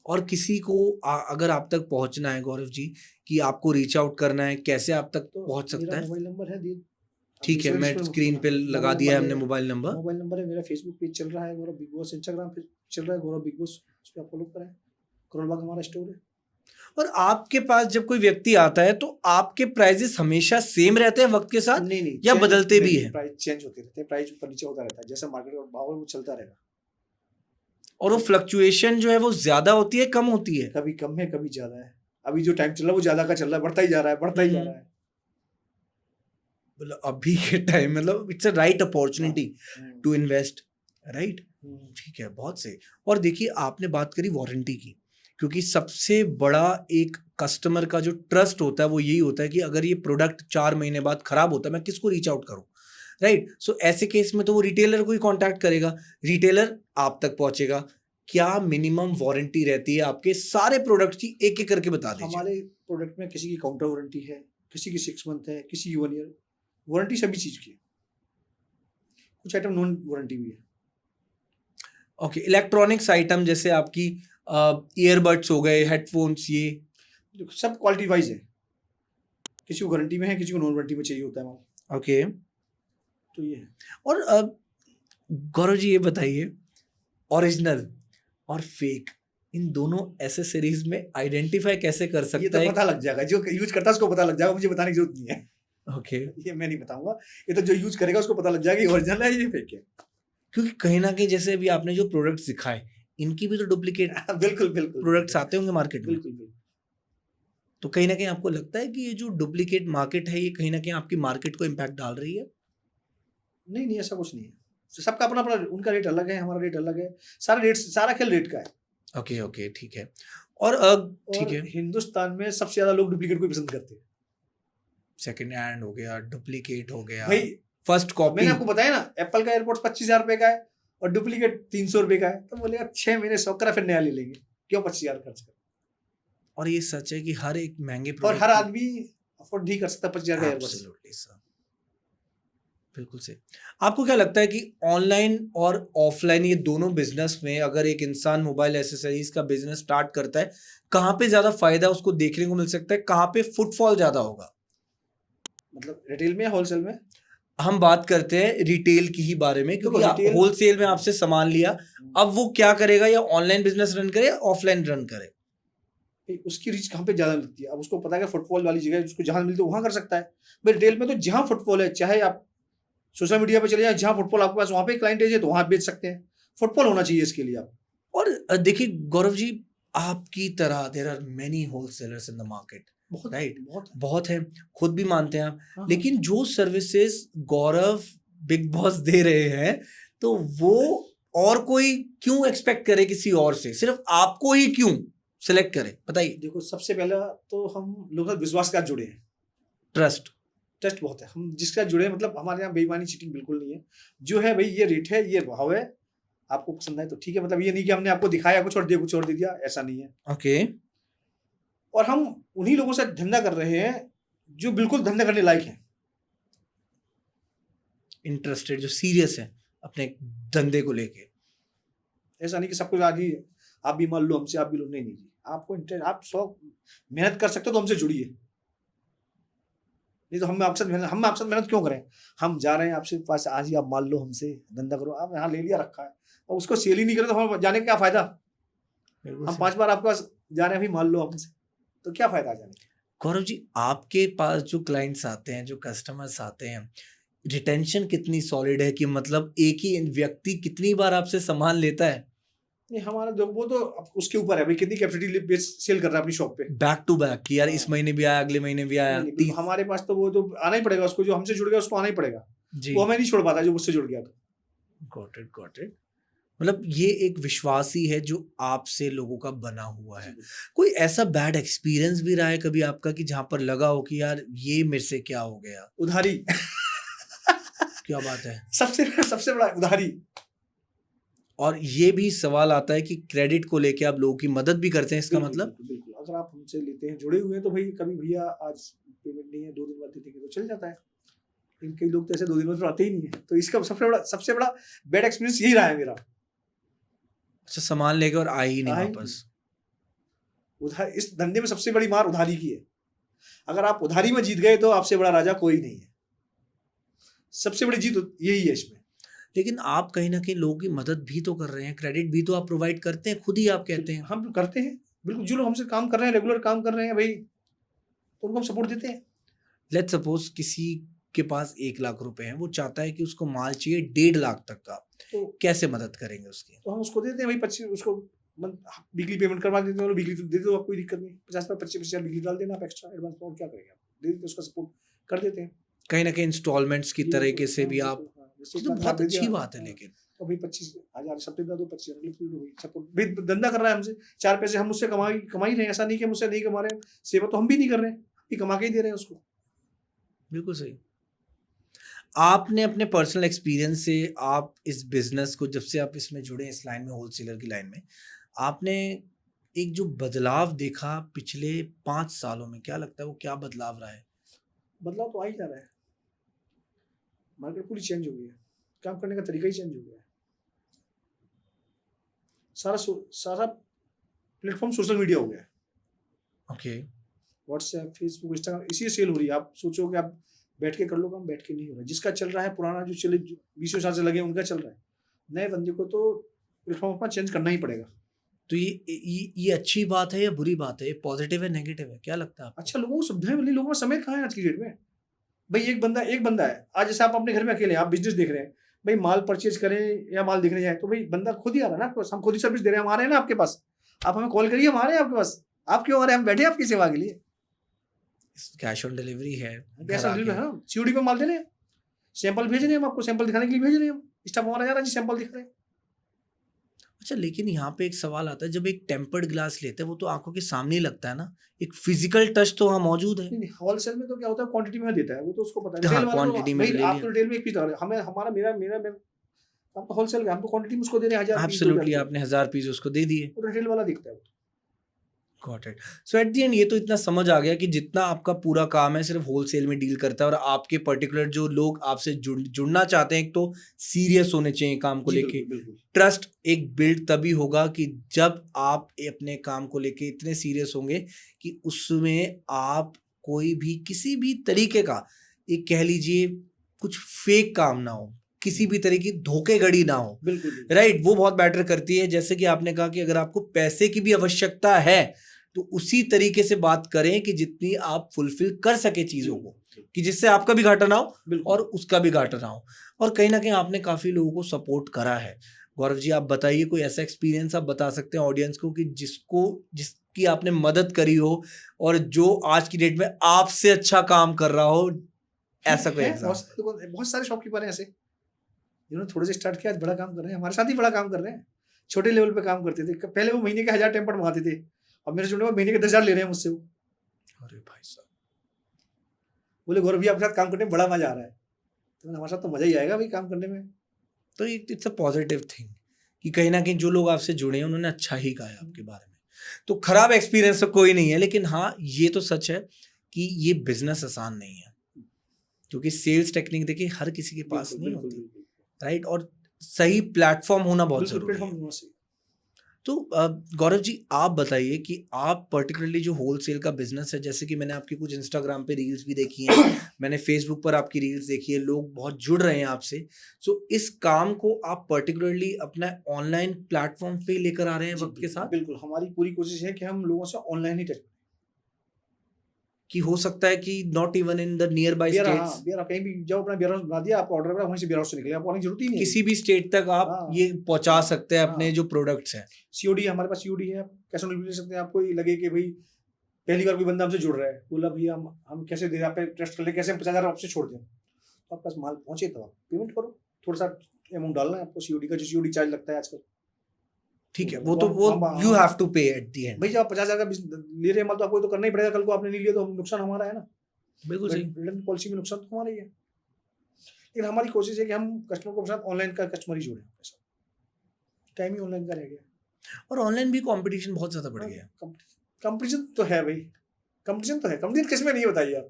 और किसी को अगर आप तक पहुंचना है गौरव जी, कि आपको रीच आउट करना है, कैसे आप तक तो पहुंच सकता है? मोबाइल नंबर है, ठीक है, मैं स्क्रीन पे लगा दिया है हमने मोबाइल नंबर। मोबाइल नंबर है, मेरा फेसबुक पेज चल रहा है गौरव बिग बॉस, इंस्टाग्राम पे चल रहा है गौरव बिग बॉस, उस पर आप फॉलो करें। करोल बाग हमारा स्टोर है। और आपके पास जब कोई व्यक्ति आता है तो आपके प्राइजेस हमेशा सेम रहते हैं वक्त के साथ? नहीं, या बदलते भी है? प्राइस चेंज होते रहते हैं, प्राइस ऊपर नीचे होता रहता है, जैसा मार्केट का भाव है वो चलता रहेगा। और वो फ्लक्चुएशन जो है वो ज्यादा होती है, कम होती है? कभी कम है, कभी ज्यादा है। अभी जो टाइम चल रहा है वो ज्यादा का चल रहा है, बढ़ता ही जा रहा है, बढ़ता ही जा रहा है। मतलब अभी के टाइम, मतलब it's a right opportunity to invest, right? ठीक है, बहुत सही। और देखिए, आपने बात करी वारंटी की, क्योंकि सबसे बड़ा एक कस्टमर का जो ट्रस्ट होता है वो यही होता है कि अगर ये प्रोडक्ट 4 महीने बाद खराब होता है, मैं किसको रीच आउट करूं, राइट? सो ऐसे केस में तो वो रिटेलर को ही कांटेक्ट करेगा, रिटेलर आप तक पहुंचेगा। क्या मिनिमम वारंटी रहती है आपके सारे प्रोडक्ट की, एक एक करके बता दीजिए। हमारे प्रोडक्ट में किसी की काउंटर वारंटी है, किसी की 6 मंथ है, किसी की 1 ईयर वारंटी, सभी चीज की। कुछ आइटम नॉन वारंटी भी है। ओके, इलेक्ट्रॉनिक्स आइटम जैसे आपकी ईयरबड्स हो गए, हेडफोन्स, ये सब क्वालिटी वाइज है, किसी को गारंटी में है, किसी को नॉन वारंटी में चाहिए होता है माल। ओके, तो ये है। और गौरव जी ये बताइए, ओरिजिनल और फेक इन दोनों एसेसरीज में आइडेंटिफाई कैसे कर सकता है? ये तो पता लग जाएगा, जो यूज करता है उसको पता लग जाएगा, मुझे बताने की जरूरत नहीं है। ओके, ये मैं नहीं बताऊंगा, ये तो जो यूज करेगा उसको पता लग जाएगा ये ओरिजिनल है, ये फेक है। क्योंकि कहीं ना कहीं जैसे अभी आपने जो प्रोडक्ट्स दिखाए, इनकी भी तो डुप्लीकेट बिल्कुल बिल्कुल प्रोडक्ट्स आते होंगे मार्केट में। बिल्कुल बिल्कुल। तो कहीं ना कहीं आपको लगता है कि ये जो डुप्लीकेट मार्केट है, ये कहीं ना कहीं आपकी मार्केट को इम्पैक्ट डाल रही है? नहीं, ऐसा कुछ नहीं है, सबका अपना अपना, उनका रेट अलग है, हमारा रेट अलग है, सारा खेल रेट का है। ओके ओके, ठीक है। और ठीक है, हिंदुस्तान में सबसे ज्यादा लोग डुप्लीकेट को पसंद करते हैं। सेकंड हैंड हो गया, डुप्लीकेट हो गया, भाई फर्स्ट कॉपी। मैंने आपको बताया ना, एप्पल का एयरपोर्ट्स 25,000 रुपए का है और डुप्लीकेट 300 रुपए का है, तो बोलेगा 6 महीने शौक करा फिर नया ले लेंगे, क्यों 25,000 खर्च कर। और ये सच है कि हर एक महंगे और हर आदमी अफोर्ड नहीं कर सकता 25,000 का एयरपोर्ट्स। बिल्कुल सही। आपको क्या लगता है कि ऑनलाइन और ऑफलाइन, ये दोनों बिजनेस में अगर एक इंसान मोबाइल एसेसरीज का बिजनेस स्टार्ट करता है, कहाँ पे ज्यादा फायदा उसको देखने को मिल सकता है, कहाँ पे फुटफॉल ज्यादा होगा? मतलब रिटेल में या होलसेल में? हम बात करते हैं रिटेल की ही बारे में, क्योंकि आप होलसेल में आपसे सामान लिया, अब वो क्या करेगा, या ऑनलाइन बिजनेस रन करे या ऑफलाइन रन करे? उसकी रीच कहाँ पे ज्यादा लगती है, अब उसको पता है कि फुटफॉल वाली जगह उसको जहां मिलती है वहां कर सकता है। भाई रिटेल में तो जहां फुटफॉल है, चाहे आप सोशल मीडिया पे चले जाए, जहां फुटफॉल आपके पास वहां पे क्लाइंटेज है तो वहां बेच सकते हैं, फुटफॉल होना चाहिए इसके लिए आप। और देखिए गौरव जी, आपकी तरह there are many wholesalers in the market, right? बहुत है, खुद भी मानते हैं आप। हाँ, लेकिन जो सर्विसेज गौरव बिग बॉस दे रहे हैं, तो वो और कोई क्यों एक्सपेक्ट करे किसी और से, सिर्फ आपको ही क्यों सिलेक्ट करे, बताइए। देखो, सबसे पहला तो हम लोग विश्वास के साथ जुड़े हैं, ट्रस्ट। ट्रस्ट बहुत है। हम जिसका जुड़े, मतलब हमारे यहाँ बेईमानी चीटिंग बिल्कुल नहीं है। जो है भाई ये रेट है, ये भाव है, आपको पसंद है तो ठीक है। मतलब ये नहीं कि हमने आपको दिखाया कुछ और कुछ और दे दिया, ऐसा नहीं है। ओके। और हम उन्हीं लोगों से धंधा कर रहे हैं जो बिल्कुल धंधा करने लायक हैं, इंटरेस्टेड, जो सीरियस है अपने धंधे को लेके। ऐसा नहीं कि सब कुछ आज ही आप भी मान लो हमसे, आप भी लो, नहीं जी। आपको इंटरेस्ट, आप 100 मेहनत कर सकते हो तो हमसे जुड़िए, नहीं तो हम आपके साथ मेहनत क्यों करें? हम जा रहे हैं आपसे पास, आज ही आप मान लो हमसे धंधा करो, आप यहाँ ले लिया रखा है और उसको सेल ही नहीं करे तो हम जाने का क्या फायदा? हम 5 बार आपके पास जा रहे हैं, अभी मान लो हमसे, तो क्या फायदा जाने का? गौरव जी, आपके पास जो क्लाइंट्स आते हैं, जो कस्टमर्स आते हैं, रिटेंशन कितनी सॉलिड है कि मतलब एक ही व्यक्ति कितनी बार आपसे सामान लेता है? नहीं, हमारा वो तो उसके ऊपर है भाई, कितनी कैपेसिटी सेल कर रहा है अपनी शॉप पे, बैक टू बैक कि यार इस महीने भी आया, अगले महीने भी आया। हमारे पास तो वो तो आना ही पड़ेगा उसको, जो हमसे जुड़ गया उसको आना ही पड़ेगा जी। वो हमें नहीं छोड़ पाता जो मुझसे जुड़ गया तो। Got it. मतलब ये एक विश्वास ही है जो आपसे लोगों का बना हुआ है। कोई ऐसा बैड एक्सपीरियंस भी रहा है कभी आपका कि जहां पर लगा हो कि यार ये मेरे से क्या हो गया? उधारी। क्या बात है? सबसे बड़ा उधारी। और ये भी सवाल आता है कि क्रेडिट को लेके आप लोगों की मदद भी करते हैं, इसका मतलब? बिल्कुल, अगर आप हमसे लेते हैं, जुड़े हुए हैं, तो भाई कभी भैया आज पेमेंट नहीं है, 2 दिन बाद दे देंगे, तो चल जाता है। लेकिन कई लोग तो ऐसे 2 दिन बाद तो आते ही नहीं है, तो इसका सबसे बड़ा बैड एक्सपीरियंस यही रहा है मेरा। अच्छा, सामान लेके और आए ही नहीं वापस। उधार, इस धंधे में सबसे बड़ी मार उधारी की है। अगर आप उधारी में जीत गए तो आपसे बड़ा राजा कोई नहीं है। सबसे बड़ी जीत यही है इसमें। लेकिन आप कहीं ना कहीं लोगों की मदद भी तो कर रहे हैं, क्रेडिट भी तो आप प्रोवाइड करते हैं, खुद ही आप कहते हैं। हम करते हैं बिल्कुल, जो लोग हमसे काम कर रहे हैं, रेगुलर काम कर रहे हैं भाई, तो उनको हम सपोर्ट देते हैं। लेट्स सपोज किसी के पास 1 लाख रुपए हैं, वो चाहता है कि उसको माल चाहिए 1.5 लाख तक का, तो कैसे मदद करेंगे उसकी? तो हम उसको देते हैं भाई 25, उसको वीकली पेमेंट करवा देते हैं, वीकली दे दो, कोई दिक्कत नहीं, 50-25 वीकली डाल देना आप एक्स्ट्रा एडवांस, और क्या करेंगे आप, दे देते, उसका सपोर्ट कर देते हैं। कहीं ना कहीं इंस्टॉलमेंट्स की तरीके से भी आप, तो बहुत अच्छी बात है। लेकिन तो भाई 25,000 सप्ताह दे दो, 25,000 धंधा कर रहा है हमसे, 4 पैसे हम उससे कमा ही रहे हैं, ऐसा नहीं कि मुझसे नहीं कमा रहे हैं, सेवा तो हम भी नहीं कर रहे हैं, ये कमा के ही दे रहे हैं उसको। बिल्कुल सही। आपने अपने पर्सनल एक्सपीरियंस से, आप इस बिजनेस को, जब से आप इसमें जुड़े, इस लाइन में, होलसेलर की लाइन में, आपने एक जो बदलाव देखा पिछले 5 सालों में, क्या लगता है वो क्या बदलाव रहा है? बदलाव तो आ ही जा रहा है, मार्केट पूरी चेंज हो गई है, काम करने का तरीका ही चेंज हो गया है। सारा प्लेटफॉर्म सोशल मीडिया हो गया है। ओके। व्हाट्सएप, फेसबुक, इंस्टाग्राम, इसी सेल हो रही है। आप सोचोगे आप बैठ के कर लो काम, बैठ के नहीं हो रहा। जिसका चल रहा है पुराना, जो चले 20 साल से लगे उनका चल रहा है, नए बंदे को तो प्लेटफॉर्म अपना चेंज करना ही पड़ेगा। तो ये अच्छी बात है या बुरी बात है? ये पॉजिटिव है, नेगेटिव है, क्या लगता है आपको? अच्छा, लोगों को सुविधाएं मिली, लोगों का समय कहाँ है आज की डेट में? भाई एक बंदा है, आज जैसे आप अपने घर में अकेले, आप बिजनेस देख रहे हैं, भाई माल परचेज करें या माल देखने जाए, तो भाई बंदा खुद ही आ रहा है ना आपके पास, हम खुद ही सर्विस दे रहे हैं, हम आ रहे हैं ना आपके पास, आप हमें कॉल करिए, हम आ रहे हैं आपके पास, आप क्यों आ रहे हैं? हम बैठे आपकी सेवा के लिए। कैश ऑन डिलीवरी है, कैश ऑन डिलीवरी है, सीओडी पे माल दे रहे हैं, सैंपल भेज रहे हैं, हम आपको सैंपल दिखाने के लिए भेज रहे हैं, स्टाफ हमारा जा रहा है जी, सैंपल दिखा रहे हैं। अच्छा, लेकिन यहाँ पे एक सवाल आता है, जब एक टेम्पर्ड ग्लास लेते हैं, वो तो आंखों के सामने ही लगता है ना, एक फिजिकल टच तो वहाँ मौजूद है। नहीं, होलसेल में तो क्या होता है, क्वांटिटी में देता है, वो तो उसको पता है। हाँ, क्वांटिटी में ले लिया। आप तो रिटेल में एक पीस दे रहे हैं, हमें हमारा मेरा हम तो होलसेल में, हम तो क्वांटिटी में उसको दे रहे हैं 1000 पीस। एब्सोल्युटली, आपने 1000 पीस उसको दे दिए, तो रिटेल वाला दिखता है। Got it. So at the end ये तो इतना समझ आ गया कि जितना आपका पूरा काम है सिर्फ होलसेल में डील करता है, और आपके पर्टिकुलर जो लोग आपसे जुड़ना चाहते हैं, एक तो सीरियस होने चाहिए काम को लेके। ट्रस्ट एक बिल्ड तभी होगा कि जब आप अपने काम को लेके इतने सीरियस होंगे कि उसमें आप कोई भी किसी भी तरीके का, एक कह लीजिए कुछ फेक काम ना हो, किसी भी तरह की धोखेधड़ी ना हो। बिल्कुल राइट, वो बहुत मैटर करती है। जैसे कि आपने कहा कि अगर आपको पैसे की भी आवश्यकता है तो उसी तरीके से बात करें कि जितनी आप फुलफिल कर सके चीजों को, कि जिससे आपका भी घाटा ना हो और उसका भी घाटा ना हो। और कहीं ना कहीं आपने काफी लोगों को सपोर्ट करा है। गौरव जी, आप बताइए कोई ऐसा एक्सपीरियंस आप बता सकते हैं ऑडियंस को कि जिसकी आपने मदद करी हो और जो आज की डेट में आपसे अच्छा काम कर रहा हो, ऐसा कोई एग्जांपल? बहुत सारे शॉपकीपर हैं ऐसे जिन्होंने थोड़े से स्टार्ट किया, आज बड़ा काम कर रहे हैं, हमारे साथ ही बड़ा काम कर रहे हैं। छोटे लेवल पे काम करते थे, पहले वो महीने के 1000 टेम्पर मंगाते थे, अब मेरे जुड़े महीने के 10,000 ले रहे हैं मुझसे वो। अरे भाई साहब, बोले गौरव भैया आपके साथ काम करने में बड़ा मजा आ रहा है। तो मैंने हमारे साथ तो मजा ही आएगा भाई काम करने में। तो इट्स अ पॉजिटिव थिंग कि कहीं ना कहीं जो लोग आपसे जुड़े हैं उन्होंने अच्छा ही कहा है आपके बारे में। तो खराब एक्सपीरियंस तो कोई नहीं है, लेकिन हाँ ये तो सच है कि ये बिजनेस आसान नहीं है, क्योंकि सेल्स टेक्निक देखिए हर किसी के पास नहीं होती, राइट, और सही प्लेटफॉर्म होना बहुत जरूरी है। तो गौरव जी आप बताइए कि आप पर्टिकुलरली जो होलसेल का बिजनेस है, जैसे कि मैंने आपकी कुछ इंस्टाग्राम पे रील्स भी देखी हैं, मैंने फेसबुक पर आपकी रील्स देखी है, लोग बहुत जुड़ रहे हैं आपसे। सो इस काम को आप पर्टिकुलरली अपना ऑनलाइन प्लेटफॉर्म पे लेकर आ रहे हैं वक्त के साथ? बिल्कुल, हमारी पूरी कोशिश है कि हम लोगों से ऑनलाइन ही टच कि हो सकता है कि not even in the nearby states, बियर कहीं भी जाओ, अपना बियर बना दिया, आप ऑर्डर करा, वहीं से बियर हाउस से निकले, आपको आने की जरूरत ही नहीं है। किसी भी स्टेट तक आप ये पहुंचा सकते हैं अपने जो प्रोडक्ट्स हैं। सीओडी हमारे पास, सीओडी है, कैश ऑन डिलीवरी ले सकते हैं। आपको ये लगे कि भाई पहली बार कोई बंदा हमसे जुड़ रहा है, बोला भैया हम कैसे दे, आप पे ट्रस्ट कर ले, कैसे हम 50,000 आपसे छोड़ दें, तो आपके पास माल पहुंचे तो आप पेमेंट करो, थोड़ा सा अमाउंट डालना है आपको, सीओडी का जो सीओडी चार्ज लगता है आजकल, ठीक है, वो यू हैव टू पे एट द एंड। भाई जब आप 50,000 का ले रहे हैं माल तो आपको तो करना ही पड़ेगा, कल को आपने नहीं लिया तो नुकसान हमारा है ना। बिल्कुल सही, रिटर्न पॉलिसी में नुकसान तो हमारा ही है। लेकिन हमारी कोशिश है कि हम कस्टमर को साथ ऑनलाइन का कस्टमर ही जोड़ें, टाइम ही ऑनलाइन का रह गया, और ऑनलाइन भी कंपटीशन बहुत ज्यादा बढ़ गया। कंपटीशन तो है भाई, कंपटीशन तो है, कंपटीशन किस में नहीं बताइए आप,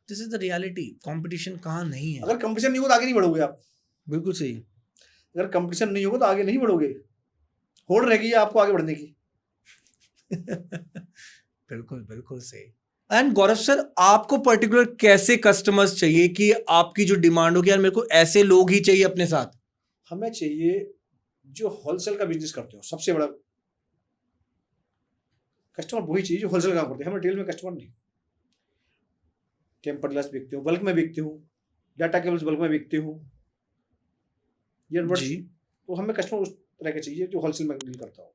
this is the reality, competition कहाँ नहीं है। अगर कंपटीशन नहीं हो तो आगे नहीं बढ़ोगे आप। बिल्कुल सही, अगर कंपटीशन नहीं होगा तो आगे नहीं बढ़ोगे, होड़ रहेगी आपको आगे बढ़ने की। बिल्कुल बिल्कुल सही। एंड गौरव सर, आपको पर्टिकुलर कैसे कस्टमर्स चाहिए कि आपकी जो डिमांड हो कि यार मेरे को ऐसे लोग ही चाहिए अपने साथ? हमें चाहिए जो होलसेल का बिजनेस करते हो, सबसे बड़ा कस्टमर वही चाहिए जो होलसेल काम करते हैं। हम रिटेल में कस्टमर नहीं, टेम्पर ग्लास बेचती हूँ, बल्क में बेचती हूँ, डाटा केबल्स बल्क में बेचती हूँ, ईयरबड्स, तो हमें कस्टमर उस तरह के चाहिए जो होलसेल में डील करता हो।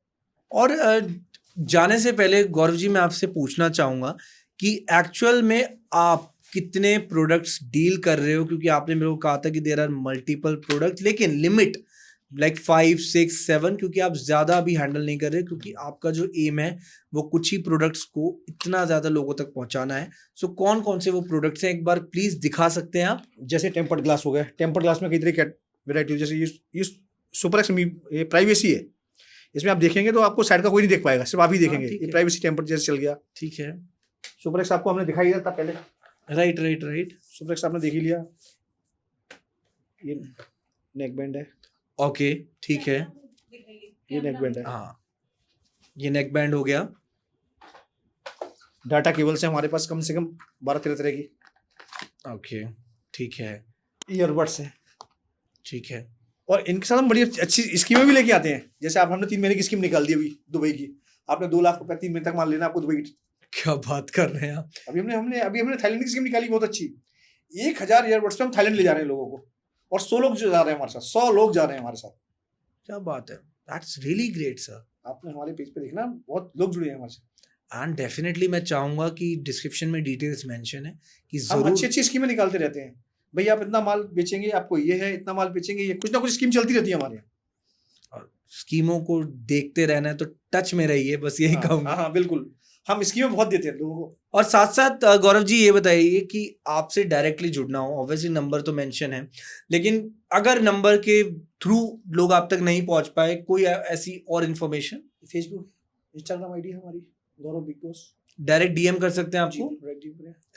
और जाने से पहले गौरव जी मैं आपसे पूछना चाहूंगा कि एक्चुअल में आप कितने प्रोडक्ट्स डील कर रहे हो, क्योंकि आपने मेरे को कहा था कि देयर आर मल्टीपल प्रोडक्ट्स, लेकिन लिमिट लाइक 5, 6, 7, क्योंकि आप ज्यादा अभी हैंडल नहीं कर रहे, क्योंकि आपका जो एम है वो कुछ ही प्रोडक्ट्स को इतना ज्यादा लोगों तक पहुंचाना है। सो कौन कौन से वो प्रोडक्ट्स हैं, एक बार प्लीज दिखा सकते हैं आप? जैसे टेम्पर्ड ग्लास हो गया, टेम्पर्ड ग्लास में कई तरह की वेराइटी, जैसे ये सुपर एक्स ये प्राइवेसी है, इसमें आप देखेंगे तो आपको साइड का कोई नहीं देख पाएगा, सिर्फ आप ही देखेंगे। ये प्राइवेसी टेम्पर्ड जैसे चल गया, ठीक है। सुपर एक्स आपको हमने दिखाई दिया था पहले, right right right, super x आपने देख ही लिया। ये नेक बैंड है, ओके ठीक है, ये नेक बैंड है, हाँ ये नेक बैंड हो गया। डाटा केबल्स है हमारे पास कम से कम 12-13 तरह की, ओके ठीक है। ईयरबड्स है, ठीक है। और इनके साथ हम बड़ी अच्छी स्कीमें भी लेके आते हैं। जैसे आप हमने 3 महीने की स्कीम निकाल दी अभी दुबई की, आपने 2 लाख रुपए 3 महीने तक माल लेना आपको दुबई की। क्या बात कर रहे हैं आप? अभी हमने थाईलैंड की स्कीम निकाली बहुत अच्छी, 1000 ईयरबड्स पे हम थाईलैंड ले जा रहे हैं लोगों को, और 100 लोग जो जा रहे हैं हमारे साथ, 100 लोग जा रहे हैं हमारे साथ। क्या बात है, दैट्स रियली ग्रेट सर। आपने हमारे पेज पे देखना, बहुत लोग जुड़े हैं हमारे साथ। एंड डेफिनेटली मैं चाहूंगा कि डिस्क्रिप्शन में डिटेल्स मेंशन है कि हम जरूर अच्छी स्कीमें निकालते रहते हैं। भाई आप इतना माल बेचेंगे, आपको ये है, इतना माल बेचेंगे, ये कुछ ना कुछ स्कीम चलती रहती है हमारे यहाँ। और स्कीमों को देखते रहना है, तो टच में रहिए, बस यही कहूंगा। हाँ बिल्कुल, हम स्कीमें बहुत देते हैं लोगों को। और साथ साथ गौरव जी ये बताइए कि आपसे डायरेक्टली जुड़ना हो, ऑब्वियसली नंबर तो मेंशन है, लेकिन अगर नंबर के थ्रू लोग आप तक नहीं पहुंच पाए, कोई ऐसी और इन्फॉर्मेशन? फेसबुक, इंस्टाग्राम आईडी है हमारी, गौरव बिग बॉस, डायरेक्ट डीएम कर सकते हैं आपको,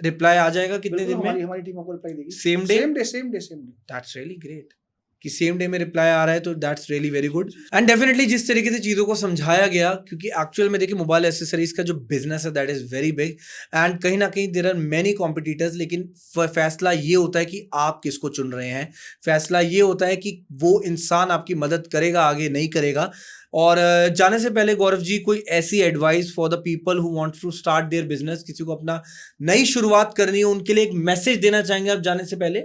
रिप्लाई आ जाएगा कितने दिन में? हमारी टीम आपको रिप्लाई देगी same day. That's really great कि सेम डे में रिप्लाई आ रहा है, तो that's really very good. And definitely जिस तरीके से चीज़ों को समझाया गया, क्योंकि एक्चुअल में देखिए मोबाइल एसेसरीज का जो बिजनेस है that is very big, and कहीं ना कहीं देयर आर मेनी कॉम्पिटिटर्स, लेकिन फैसला ये होता है कि आप किसको चुन रहे हैं, फैसला ये होता है कि वो इंसान आपकी मदद करेगा आगे, नहीं करेगा। और जाने से पहले गौरव जी, कोई ऐसी advice for the people who want to start their business, किसी को अपना नई शुरुआत करनी है, उनके लिए एक मैसेज देना चाहेंगे आप जाने से पहले?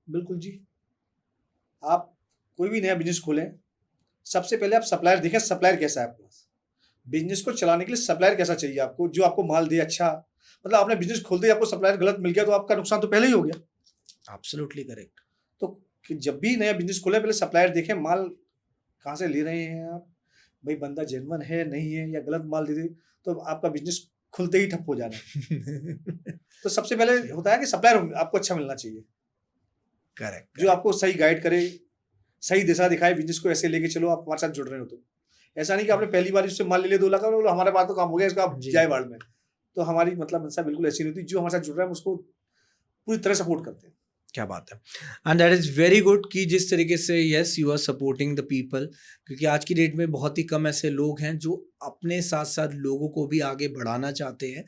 बिल्कुल जी, आप कोई भी नया बिजनेस खोलें, सबसे पहले आप सप्लायर देखें, सप्लायर कैसा है आपके पास। बिजनेस को चलाने के लिए सप्लायर कैसा चाहिए आपको, जो आपको माल दे अच्छा। मतलब आपने बिजनेस खोलते ही आपको सप्लायर गलत मिल गया तो आपका नुकसान तो पहले ही हो गया। Absolutely correct. तो जब भी नया बिजनेस खोले, पहले सप्लायर देखें, माल कहाँ से ले रहे हैं आप, भाई बंदा जेन्युइन है नहीं है, या गलत माल दे दे तो आपका बिजनेस खुलते ही ठप हो जाना। तो सबसे पहले होता है कि सप्लायर आपको अच्छा मिलना चाहिए, करेक्ट, जो आपको सही गाइड करे, सही दिशा दिखाए, बिजनेस को ऐसे लेके चलो, आप हमारे साथ जुड़ रहे हो तो। ऐसा नहीं कि आपने पहली बार उससे माल ले लिया 2 लाख का, बोलो हमारे पास तो काम हो गया, इसका आप जाए बाढ़ में। तो हमारी मतलब मंशा बिल्कुल ऐसी नहीं होती। जो हमारे साथ जुड़ रहा है उसको पूरी तरह सपोर्ट करते हैं। क्या बात है। And that is very good कि जिस तरीके से yes you are supporting the people, क्योंकि आज की डेट में बहुत ही कम ऐसे लोग हैं जो अपने साथ साथ लोगों को भी आगे बढ़ाना चाहते हैं।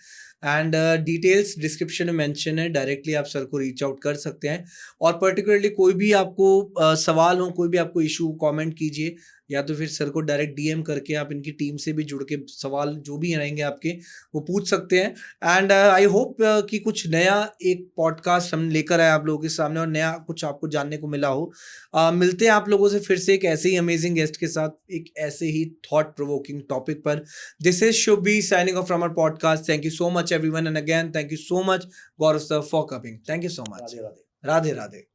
एंड डिटेल्स डिस्क्रिप्शन में मेंशन है, डायरेक्टली आप सर को रीच आउट कर सकते हैं। और पर्टिकुलरली कोई भी आपको सवाल हो, कोई भी आपको इशू, कमेंट कीजिए, या तो फिर सर को डायरेक्ट डीएम करके आप इनकी टीम से भी जुड़ के सवाल जो भी रहेंगे आपके वो पूछ सकते हैं। एंड आई होप कि कुछ नया एक पॉडकास्ट हम लेकर आए आप लोगों के सामने और नया कुछ आपको जानने को मिला हो। मिलते हैं आप लोगों से फिर से एक ऐसे ही अमेजिंग गेस्ट के साथ, एक ऐसे ही थॉट प्रोवोकिंग टॉपिक पर। This is Shubhi signing off from our podcast. Thank you so much everyone, and again thank you so much Gaurav sir for coming. Thank you so much. Radhe Radhe. Radhe Radhe.